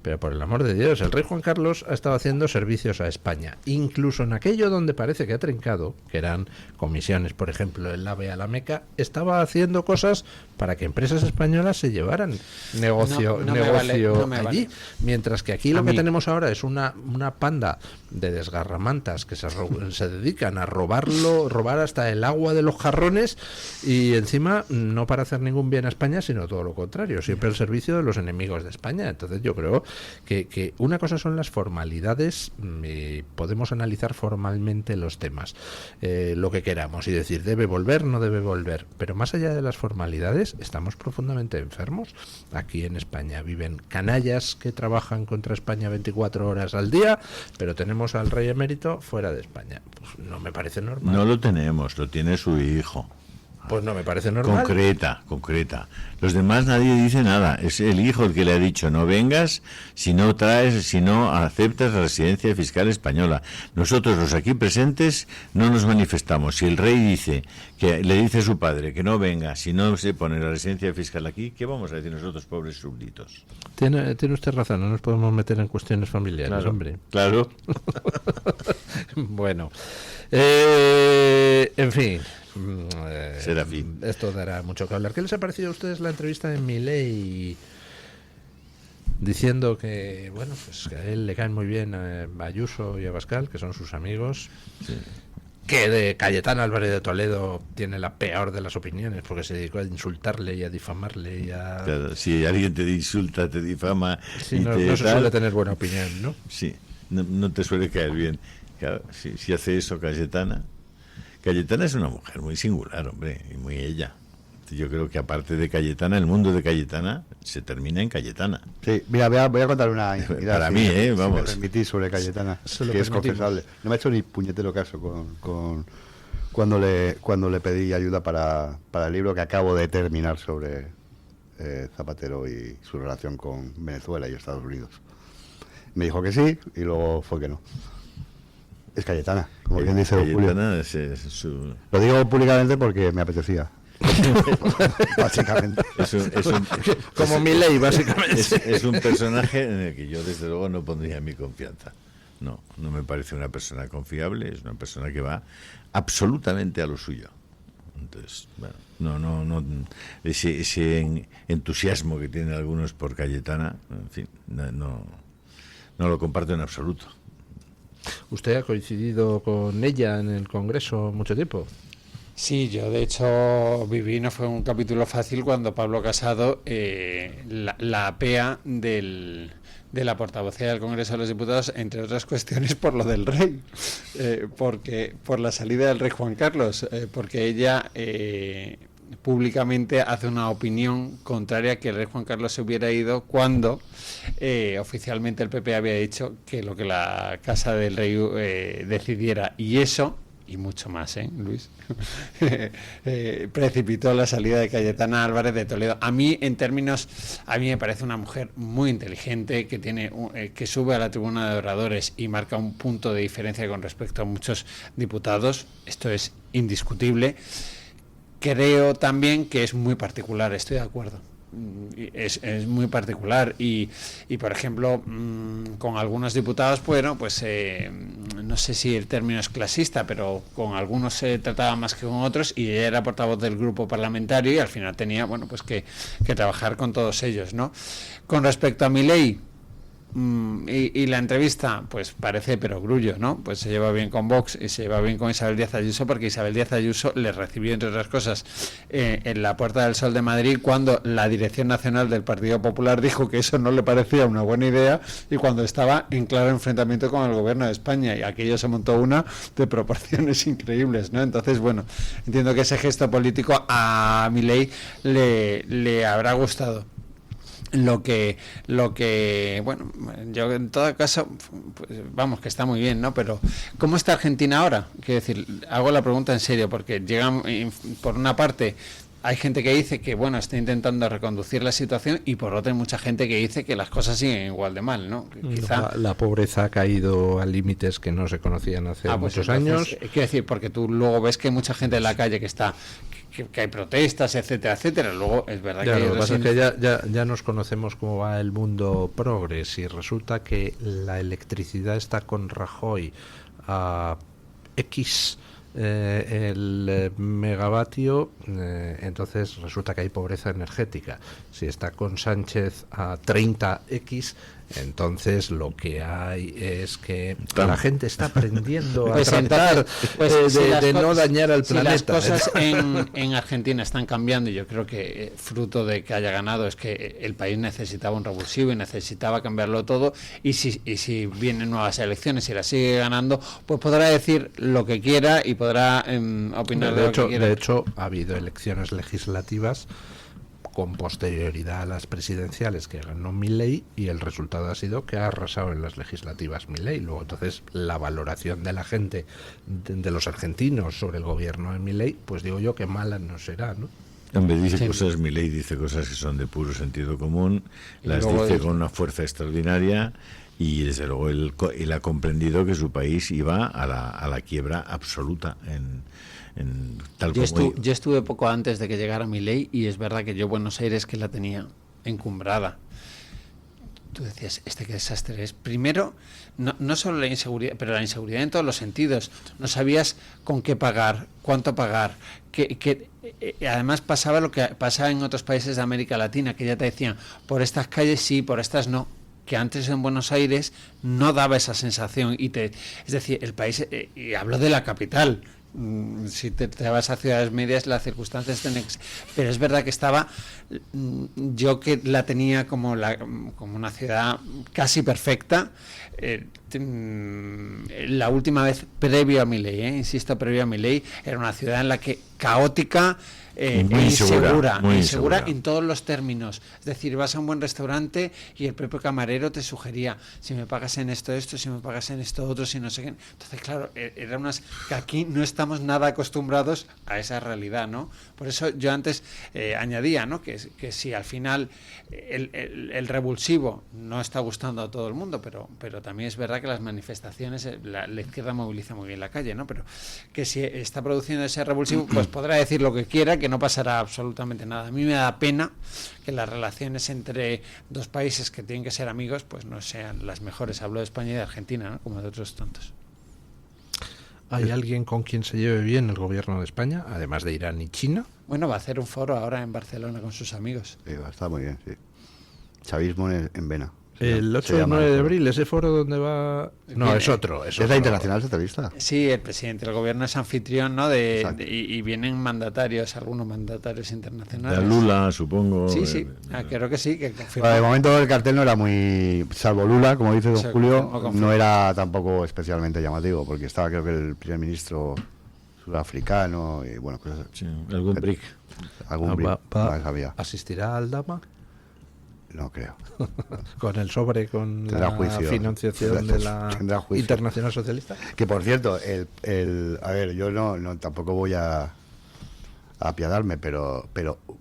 Pero por el amor de Dios, el rey Juan Carlos ha estado haciendo servicios a España, incluso en aquello donde parece que ha trincado, que eran comisiones, por ejemplo, el AVE a la Meca, estaba haciendo cosas para que empresas españolas se llevaran negocio allí, mientras que aquí lo que tenemos ahora es una panda de desgarramantas que se dedican a robar hasta el agua de los jarrones, y encima no para hacer ningún bien a España, sino todo lo contrario, siempre al servicio de los enemigos de España. Entonces yo creo que una cosa son las formalidades, podemos analizar formalmente los temas, lo que queramos, y decir debe volver, no debe volver, pero más allá de las formalidades estamos profundamente enfermos. Aquí en España viven canallas que trabajan contra España 24 horas al día, pero tenemos al rey emérito fuera de España. Pues no me parece normal. No lo tenemos, lo tiene su hijo. Pues no me parece normal. Concreta. Los demás nadie dice nada. Es el hijo el que le ha dicho no vengas si no aceptas la residencia fiscal española. Nosotros los aquí presentes no nos manifestamos. Si el rey le dice a su padre que no venga si no se pone la residencia fiscal aquí, ¿qué vamos a decir nosotros, pobres súbditos? Tiene usted razón, no nos podemos meter en cuestiones familiares, hombre. Claro. Bueno, en fin. Serafín. Esto dará mucho que hablar. ¿Qué les ha parecido a ustedes la entrevista de Milei diciendo que, bueno, pues que a él le caen muy bien a Ayuso y a Abascal, que son sus amigos? Sí. Que de Cayetana Álvarez de Toledo tiene la peor de las opiniones porque se dedicó a insultarle y a difamarle y a... Claro, si alguien te insulta, te difama... Sí, no se suele tener buena opinión, ¿no? Sí, no te suele caer bien. Claro, si hace eso Cayetana es una mujer muy singular, hombre, y muy ella. Yo creo que aparte de Cayetana, el mundo de Cayetana se termina en Cayetana. Sí, mira, voy a contar una intimidad. Para mí, vamos. Si me permitís, sobre Cayetana, que es confesable. No me ha hecho ni puñetero caso cuando le pedí ayuda para el libro que acabo de terminar sobre Zapatero y su relación con Venezuela y Estados Unidos. Me dijo que sí y luego fue que no. Es Cayetana, como bien dice Cayetana Julio. Lo digo públicamente porque me apetecía. Básicamente. Como Milei, básicamente. Es un personaje en el que yo desde luego no pondría mi confianza. No me parece una persona confiable, es una persona que va absolutamente a lo suyo. Entonces, bueno, no ese entusiasmo que tienen algunos por Cayetana, en fin, no lo comparto en absoluto. ¿Usted ha coincidido con ella en el Congreso mucho tiempo? Sí, yo de hecho viví, no fue un capítulo fácil cuando Pablo Casado la apea de la portavocía del Congreso de los Diputados, entre otras cuestiones por lo del rey, porque por la salida del rey Juan Carlos, porque ella públicamente hace una opinión contraria a que el rey Juan Carlos se hubiera ido cuando oficialmente el PP había dicho que lo que la casa del rey decidiera, y eso y mucho más, Luis, precipitó la salida de Cayetana Álvarez de Toledo. A mí me parece una mujer muy inteligente, que que sube a la tribuna de oradores y marca un punto de diferencia con respecto a muchos diputados. Esto es indiscutible. Creo también que es muy particular, estoy de acuerdo. Es muy particular y por ejemplo con algunos diputados, bueno, pues no sé si el término es clasista, pero con algunos se trataba más que con otros, y ella era portavoz del grupo parlamentario y al final tenía, bueno, pues que trabajar con todos ellos, ¿no? Con respecto a Milei y la entrevista, pues parece perogrullo, ¿no? Pues se lleva bien con Vox y se lleva bien con Isabel Díaz Ayuso, porque Isabel Díaz Ayuso le recibió, entre otras cosas, en la Puerta del Sol de Madrid, cuando la dirección nacional del Partido Popular dijo que eso no le parecía una buena idea, y cuando estaba en claro enfrentamiento con el gobierno de España, y aquello se montó una de proporciones increíbles, ¿no? Entonces, bueno, entiendo que ese gesto político a Milei le habrá gustado. Lo que bueno, yo en todo caso, pues, vamos, que está muy bien, ¿no? Pero ¿cómo está Argentina ahora? Quiero decir, hago la pregunta en serio, porque llegan, por una parte, hay gente que dice que, bueno, está intentando reconducir la situación, y por otra hay mucha gente que dice que las cosas siguen igual de mal, ¿no? Quizá la pobreza ha caído a límites que no se conocían hace muchos años. Quiero decir, porque tú luego ves que hay mucha gente en la calle que hay protestas, etcétera, etcétera. Luego es verdad ya, que... Lo que pasa es que ya nos conocemos cómo va el mundo progres, y resulta que la electricidad está con Rajoy a X el megavatio, entonces resulta que hay pobreza energética. Si está con Sánchez a 30X, entonces lo que hay es que la gente está aprendiendo a tratar de no dañar al planeta. Si las cosas en Argentina están cambiando, y yo creo que fruto de que haya ganado es que el país necesitaba un revulsivo y necesitaba cambiarlo todo, y si vienen nuevas elecciones y las sigue ganando, pues podrá decir lo que quiera y podrá opinar de lo que quiera. De hecho, ha habido elecciones legislativas con posterioridad a las presidenciales que ganó Milei, y el resultado ha sido que ha arrasado en las legislativas Milei. Luego, entonces, la valoración de la gente, de los argentinos sobre el gobierno de Milei, pues digo yo que mala no será, ¿no? Hombre, dice cosas, Milei dice cosas que son de puro sentido común, las dice con una fuerza extraordinaria, y desde luego él ha comprendido que su país iba a la quiebra absoluta Yo estuve poco antes de que llegara Milei, y es verdad que yo Buenos Aires, que la tenía encumbrada, tú decías, qué desastre es. Primero, no solo la inseguridad, pero la inseguridad en todos los sentidos. No sabías con qué pagar, cuánto pagar. Además pasaba lo que pasaba en otros países de América Latina, que ya te decían, por estas calles sí, por estas no. Que antes en Buenos Aires no daba esa sensación. Es decir, el país, y hablo de la capital, si te vas a ciudades medias las circunstancias pero es verdad que estaba, yo que la tenía como una ciudad casi perfecta, la última vez previo a Milei, insisto, previo a Milei, era una ciudad en la que caótica, insegura en todos los términos. Es decir, vas a un buen restaurante y el propio camarero te sugería, si me pagas en esto, si me pagas en esto otro, si no sé qué. Entonces, claro, era que aquí no estamos nada acostumbrados a esa realidad, ¿no? Por eso yo antes añadía, ¿no? Que si al final el revulsivo no está gustando a todo el mundo, pero también es verdad que las manifestaciones, la izquierda moviliza muy bien la calle, ¿no? Pero que si está produciendo ese revulsivo, pues podrá decir lo que quiera, que no pasará absolutamente nada. A mí me da pena que las relaciones entre dos países que tienen que ser amigos pues no sean las mejores. Hablo de España y de Argentina, ¿no? Como de otros tantos. ¿Hay alguien con quien se lleve bien el gobierno de España, además de Irán y China? Bueno, va a hacer un foro ahora en Barcelona con sus amigos. Sí, va a estar muy bien, sí. Chavismo en vena. El 8 y 9 de abril, ese foro donde va... No, es otro. ¿Es la Internacional Socialista? Sí, el presidente del gobierno es anfitrión, ¿no? Y vienen mandatarios, algunos mandatarios internacionales. De Lula, supongo. Sí, creo que sí. Que de momento el cartel no era muy... Salvo Lula, como dice don Julio, no era tampoco especialmente llamativo, porque estaba creo que el primer ministro sudafricano y bueno, cosas así. Sí, algún BRIC. ¿Asistirá al Dama? No creo. Con el sobre, con tendrá la juicio. Financiación de la Internacional Socialista. Que por cierto, a ver, yo no tampoco voy a apiadarme, pero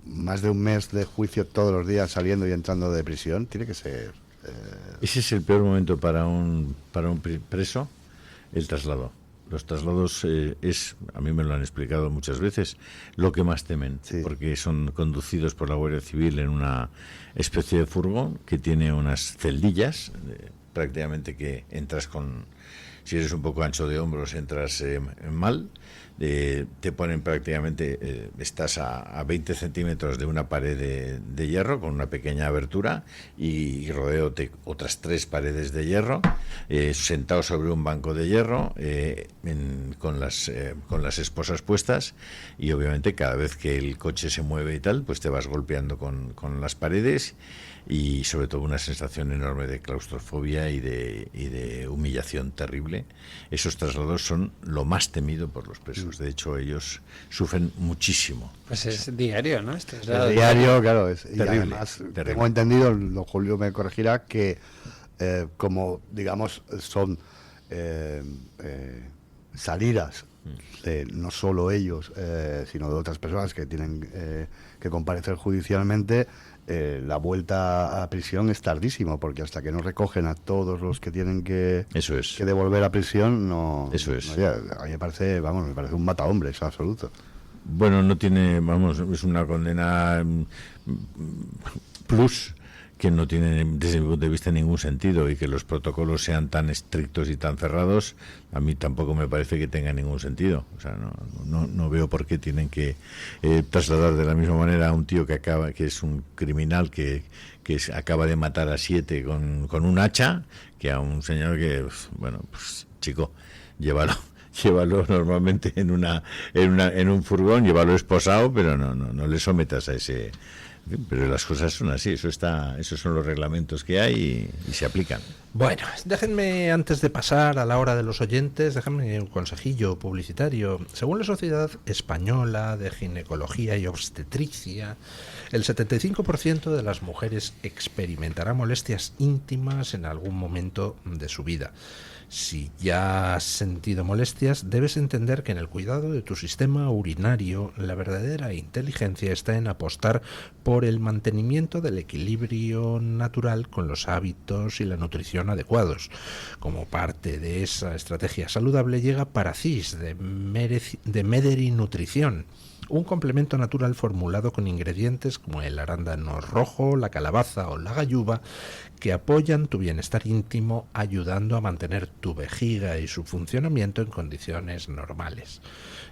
más de un mes de juicio todos los días saliendo y entrando de prisión tiene que ser. Ese es el peor momento para un preso, el traslado. Los traslados a mí me lo han explicado muchas veces, lo que más temen, porque son conducidos por la Guardia Civil en una especie de furgón que tiene unas celdillas, prácticamente que entras si eres un poco ancho de hombros entras mal, te ponen prácticamente, estás a 20 centímetros de una pared de hierro con una pequeña abertura y rodeote otras 3 paredes de hierro, sentado sobre un banco de hierro con las esposas puestas, y obviamente cada vez que el coche se mueve y tal, pues te vas golpeando con las paredes, y sobre todo una sensación enorme de claustrofobia y de humillación terrible. Esos traslados son lo más temido por los presos. De hecho, ellos sufren muchísimo. Pues es diario, ¿no? Es diario, claro. Es terrible, y además, tengo entendido, don Julio me corregirá, que como, digamos, son salidas de no solo ellos, sino de otras personas que tienen que comparecer judicialmente, la vuelta a prisión es tardísimo, porque hasta que no recogen a todos los que tienen que devolver a prisión, no. Eso es. A mí me parece un matahombres absoluto. Bueno, no tiene, es una condena plus que no tiene desde mi punto de vista ningún sentido, y que los protocolos sean tan estrictos y tan cerrados, a mí tampoco me parece que tenga ningún sentido. O sea, no veo por qué tienen que trasladar de la misma manera a un tío que es un criminal que acaba de matar a 7 con un hacha, que a un señor que, bueno, pues chico, llévalo normalmente en un furgón, llévalo esposado, pero no le sometas a ese. Pero las cosas son así, esos son los reglamentos que hay y se aplican. Bueno, déjenme, antes de pasar a la hora de los oyentes, déjenme un consejillo publicitario. Según la Sociedad Española de Ginecología y Obstetricia, el 75% de las mujeres experimentará molestias íntimas en algún momento de su vida. Si ya has sentido molestias, debes entender que en el cuidado de tu sistema urinario la verdadera inteligencia está en apostar por el mantenimiento del equilibrio natural con los hábitos y la nutrición adecuados. Como parte de esa estrategia saludable llega Paracis de Mederi Nutrición, un complemento natural formulado con ingredientes como el arándano rojo, la calabaza o la galluva, que apoyan tu bienestar íntimo, ayudando a mantener tu vejiga y su funcionamiento en condiciones normales.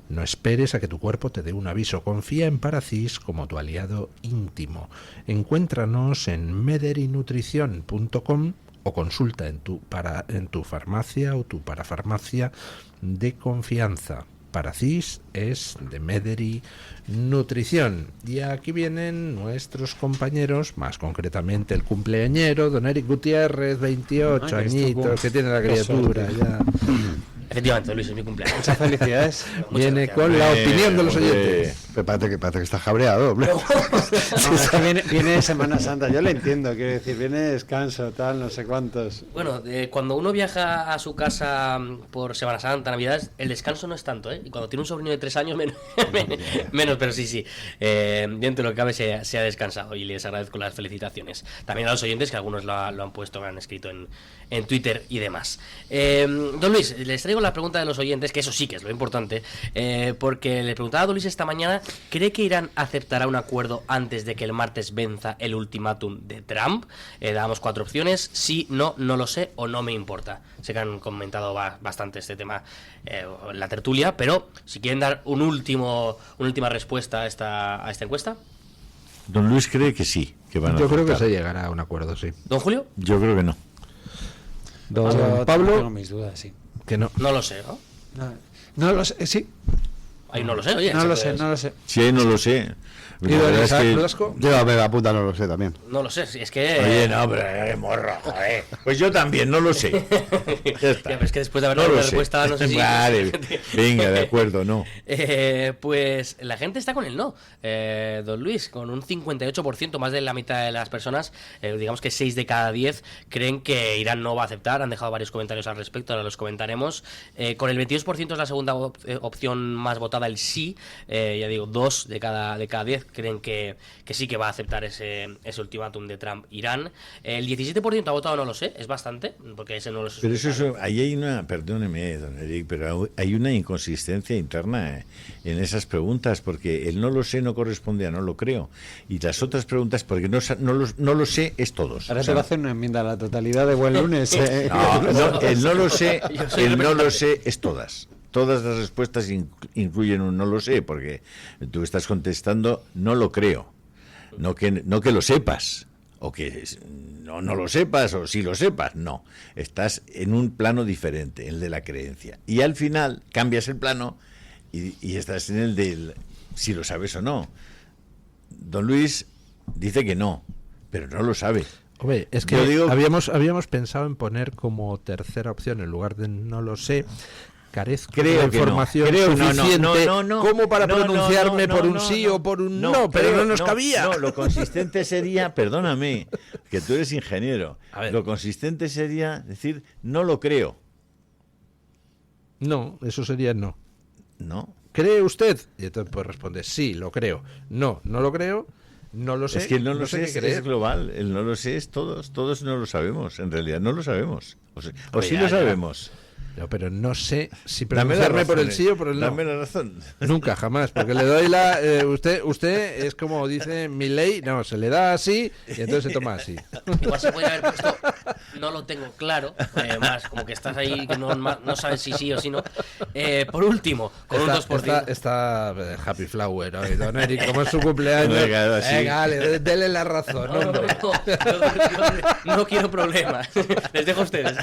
No esperes a que tu cuerpo te dé un aviso. Confía en Paracis como tu aliado íntimo. Encuéntranos en mederinutrición.com o consulta en tu farmacia o tu parafarmacia de confianza. Paracis es de Mederi Nutrición. Y aquí vienen nuestros compañeros, más concretamente el cumpleañero, don Eric Gutiérrez, 28 añitos, que tiene la criatura ya. Efectivamente, Luis, es mi cumpleaños. Muchas felicidades. Viene con la opinión de los oyentes. Parece que estás cabreado, hombre. No, es que viene Semana Santa, yo le entiendo, quiero decir, viene descanso, tal, no sé cuántos. Bueno, cuando uno viaja a su casa por Semana Santa, Navidades, el descanso no es tanto, ¿eh? Y cuando tiene un sobrino de 3 años, menos, pero sí. Dentro de lo que cabe se ha descansado y les agradezco las felicitaciones. También a los oyentes, que algunos lo han puesto, me han escrito en Twitter y demás. Don Luis, les traigo la pregunta de los oyentes, que eso sí que es lo importante, porque le preguntaba a Don Luis esta mañana, ¿cree que Irán aceptará un acuerdo antes de que el martes venza el ultimátum de Trump? Dábamos 4 opciones: sí, no lo sé o no me importa. Sé que han comentado bastante este tema en la tertulia, pero si quieren dar una última respuesta a esta encuesta. Don Luis cree que sí, que van a Yo creo aceptar. que se llegará a un acuerdo, sí. ¿Don Julio? Yo creo que no. Don Pablo, tengo mis dudas, sí. que no. No lo sé, ¿no? No lo sé, sí. Ahí no lo sé, oye. No lo sé. Sí, no lo sé. ¿Y La don verdad es que- Blasco? Yo a la puta no lo sé también. No lo sé, es que... Oye, no, pero qué morro, joder. Pues yo también, no lo sé. Ya está. Ya, pero es que después de haber No dado lo la sé. respuesta, no sé si... Vale, venga, de acuerdo, no. Pues la gente está con el no, don Luis, con un 58%, más de la mitad de las personas, digamos que 6 de cada 10 creen que Irán no va a aceptar. Han dejado varios comentarios al respecto, ahora los comentaremos. Con el 22% es la segunda opción más votada, el sí. Ya digo, 2 de cada 10 creen que sí que va a aceptar ese ultimátum de Trump-Irán. El 17% ha votado no lo sé, es bastante, porque ese no lo sé. Pero ahí hay una, perdóneme, don Eric, pero hay una inconsistencia interna en esas preguntas, porque el no lo sé no corresponde a no lo creo. Y las otras preguntas, porque no lo sé es todos. Ahora O te sea, va a hacer una enmienda a la totalidad de buen lunes. el no lo sé, es todas. Todas las respuestas incluyen un no lo sé, porque tú estás contestando no lo creo, no que lo sepas, o que no lo sepas, o si lo sepas, no. Estás en un plano diferente, el de la creencia. Y al final cambias el plano y estás en el del si lo sabes o no. Don Luis dice que no, pero no lo sabe. Hombre, es que habíamos pensado en poner como tercera opción, en lugar de no lo sé, carezco de información suficiente como para pronunciarme por un sí o por un no, pero no nos cabía. No, lo consistente sería, perdóname, que tú eres ingeniero, lo consistente sería decir no lo creo. No, eso sería no. ¿No? ¿Cree usted? Y entonces pues responde sí, lo creo. No lo creo. No lo sé. Es que el no lo sé qué creer. es global. El no lo sé es todos no lo sabemos. En realidad no lo sabemos. O sí ya, lo sabemos. No, pero no sé si Dame la pronunciarme por el razón, sí o por el no. Dame la razón. Nunca, jamás, porque le doy la... usted es como dice mi ley, no, se le da así y entonces se toma así. Igual se puede haber puesto no lo tengo claro, más como que estás ahí que no sabes si sí o si no. Por último, con un 2%. Está Happy Flower hoy, don Eric, como es su cumpleaños. Venga, dale, dele la razón. No quiero problemas. Les dejo a ustedes.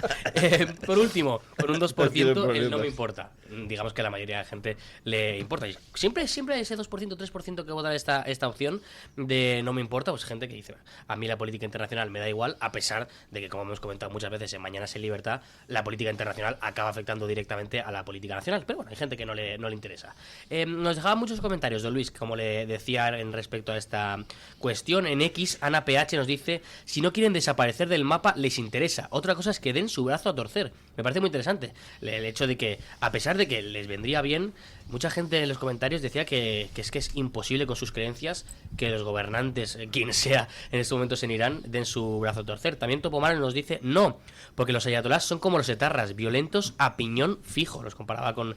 Por último, con un 2% el no me importa. digamos que a la mayoría de la gente le importa. Y siempre ese 2%, 3% que vota esta opción de no me importa, pues gente que dice, a mí la política internacional me da igual, a pesar de que, como hemos comentado muchas veces en Mañanas en Libertad, la política internacional acaba afectando directamente a la política nacional. Pero bueno, hay gente que no le interesa. Nos dejaban muchos comentarios, don Luis, como le decía en respecto a esta cuestión. En X, Ana PH nos dice, si no quieren desaparecer del mapa, les interesa. Otra cosa es que den su brazo a torcer. Me parece muy interesante el hecho de que, a pesar de que les vendría bien, mucha gente en los comentarios decía que es imposible con sus creencias que los gobernantes, quien sea en estos momentos en Irán, den su brazo a torcer. También Topomar nos dice, no, porque los ayatolás son como los etarras, violentos a piñón fijo. Los comparaba con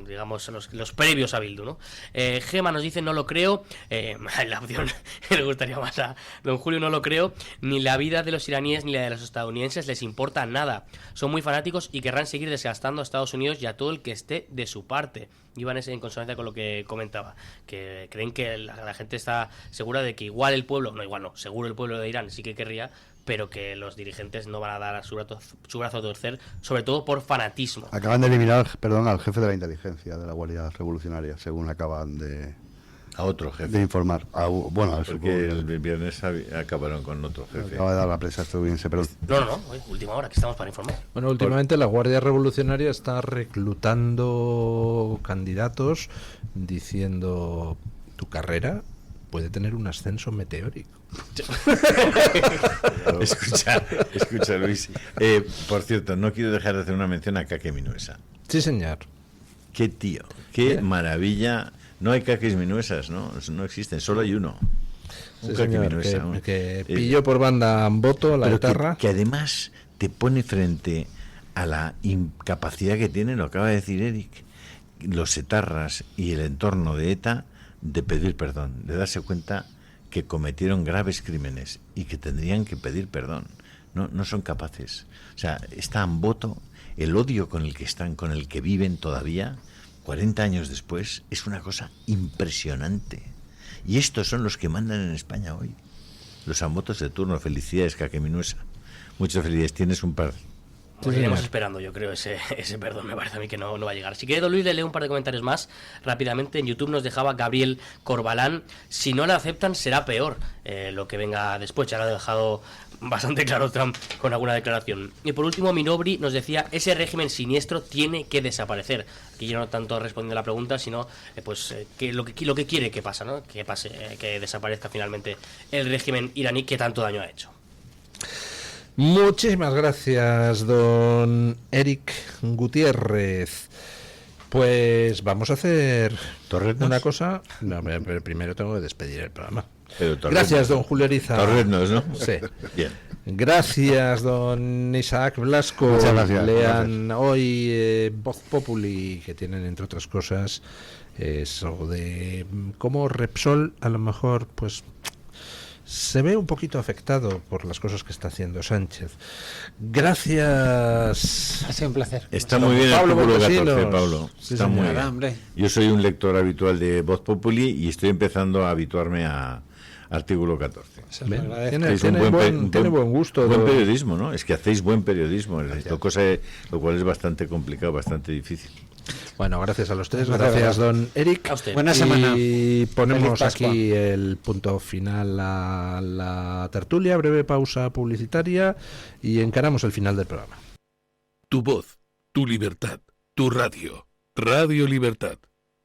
digamos, los previos a Bildu, ¿no? Gema nos dice, no lo creo. La opción le gustaría más a don Julio, no lo creo. Ni la vida de los iraníes ni la de los estadounidenses les importa nada. Son muy fanáticos y querrán seguir desgastando a Estados Unidos y a todo el que esté de su parte. Iban en consonancia con lo que comentaba, que creen que la gente está segura de que igual el pueblo, seguro el pueblo de Irán sí que querría, pero que los dirigentes no van a dar su brazo a torcer, sobre todo por fanatismo. Acaban de eliminar, al jefe de la inteligencia de la Guardia Revolucionaria, según acaban de... A otro jefe. De informar. Porque el viernes acabaron con otro jefe. Acaba de dar la presa estadounidense, pero... No, última hora, que estamos para informar. Bueno, últimamente la Guardia Revolucionaria está reclutando candidatos diciendo, tu carrera puede tener un ascenso meteórico. Escucha, Luis. Por cierto, no quiero dejar de hacer una mención a Kake Minuesa. Sí, señor. Qué tío, qué maravilla. No hay caques minuesas, ¿no? No existen, solo hay uno. Sí, señor, que pilló por banda voto la guitarra. Que además te pone frente a la incapacidad que tiene, lo acaba de decir Eric, los etarras y el entorno de ETA de pedir perdón, de darse cuenta que cometieron graves crímenes y que tendrían que pedir perdón. No son capaces. O sea, están voto, el odio con el que están, con el que viven todavía, 40 años después, es una cosa impresionante. Y estos son los que mandan en España hoy. Los ambotos de turno. Felicidades, Kake Minuesa. Muchas felicidades. Tienes un par. Pues iremos esperando, yo creo, ese perdón. Me parece a mí que no va a llegar. Si quiere, don Luis, le leo un par de comentarios más rápidamente. En YouTube nos dejaba Gabriel Corbalán, si no la aceptan será peor lo que venga después. Ya lo ha dejado bastante claro Trump con alguna declaración. Y por último, Minobri nos decía, ese régimen siniestro tiene que desaparecer. Aquí yo no tanto respondiendo a la pregunta, sino que lo que quiere que pasa, ¿no? Que pase, que desaparezca finalmente el régimen iraní que tanto daño ha hecho. Muchísimas gracias, don Eric Gutiérrez. Pues vamos a hacer una cosa. No, pero primero tengo que despedir el programa. Gracias, don Julio Ariza. Torreznos, ¿no? Sí. Bien. Gracias, don Isaac Blasco. Muchas gracias. Lean hoy Voz Populi, que tienen, entre otras cosas, eso de cómo Repsol a lo mejor, pues, se ve un poquito afectado por las cosas que está haciendo Sánchez. Gracias. Ha sido un placer. Está muy bien el artículo 14, Pablo. Sí, está muy bien. Hombre. Yo soy un lector habitual de Voz Populi y estoy empezando a habituarme a artículo 14. Tiene buen gusto. Buen periodismo, ¿no? Es que hacéis buen periodismo, lo cual es bastante complicado, bastante difícil. Bueno, gracias a los tres, gracias don Eric. A usted. Buena semana. Y ponemos aquí el punto final a la tertulia, breve pausa publicitaria y encaramos el final del programa. Tu voz, tu libertad, tu radio. Radio Libertad.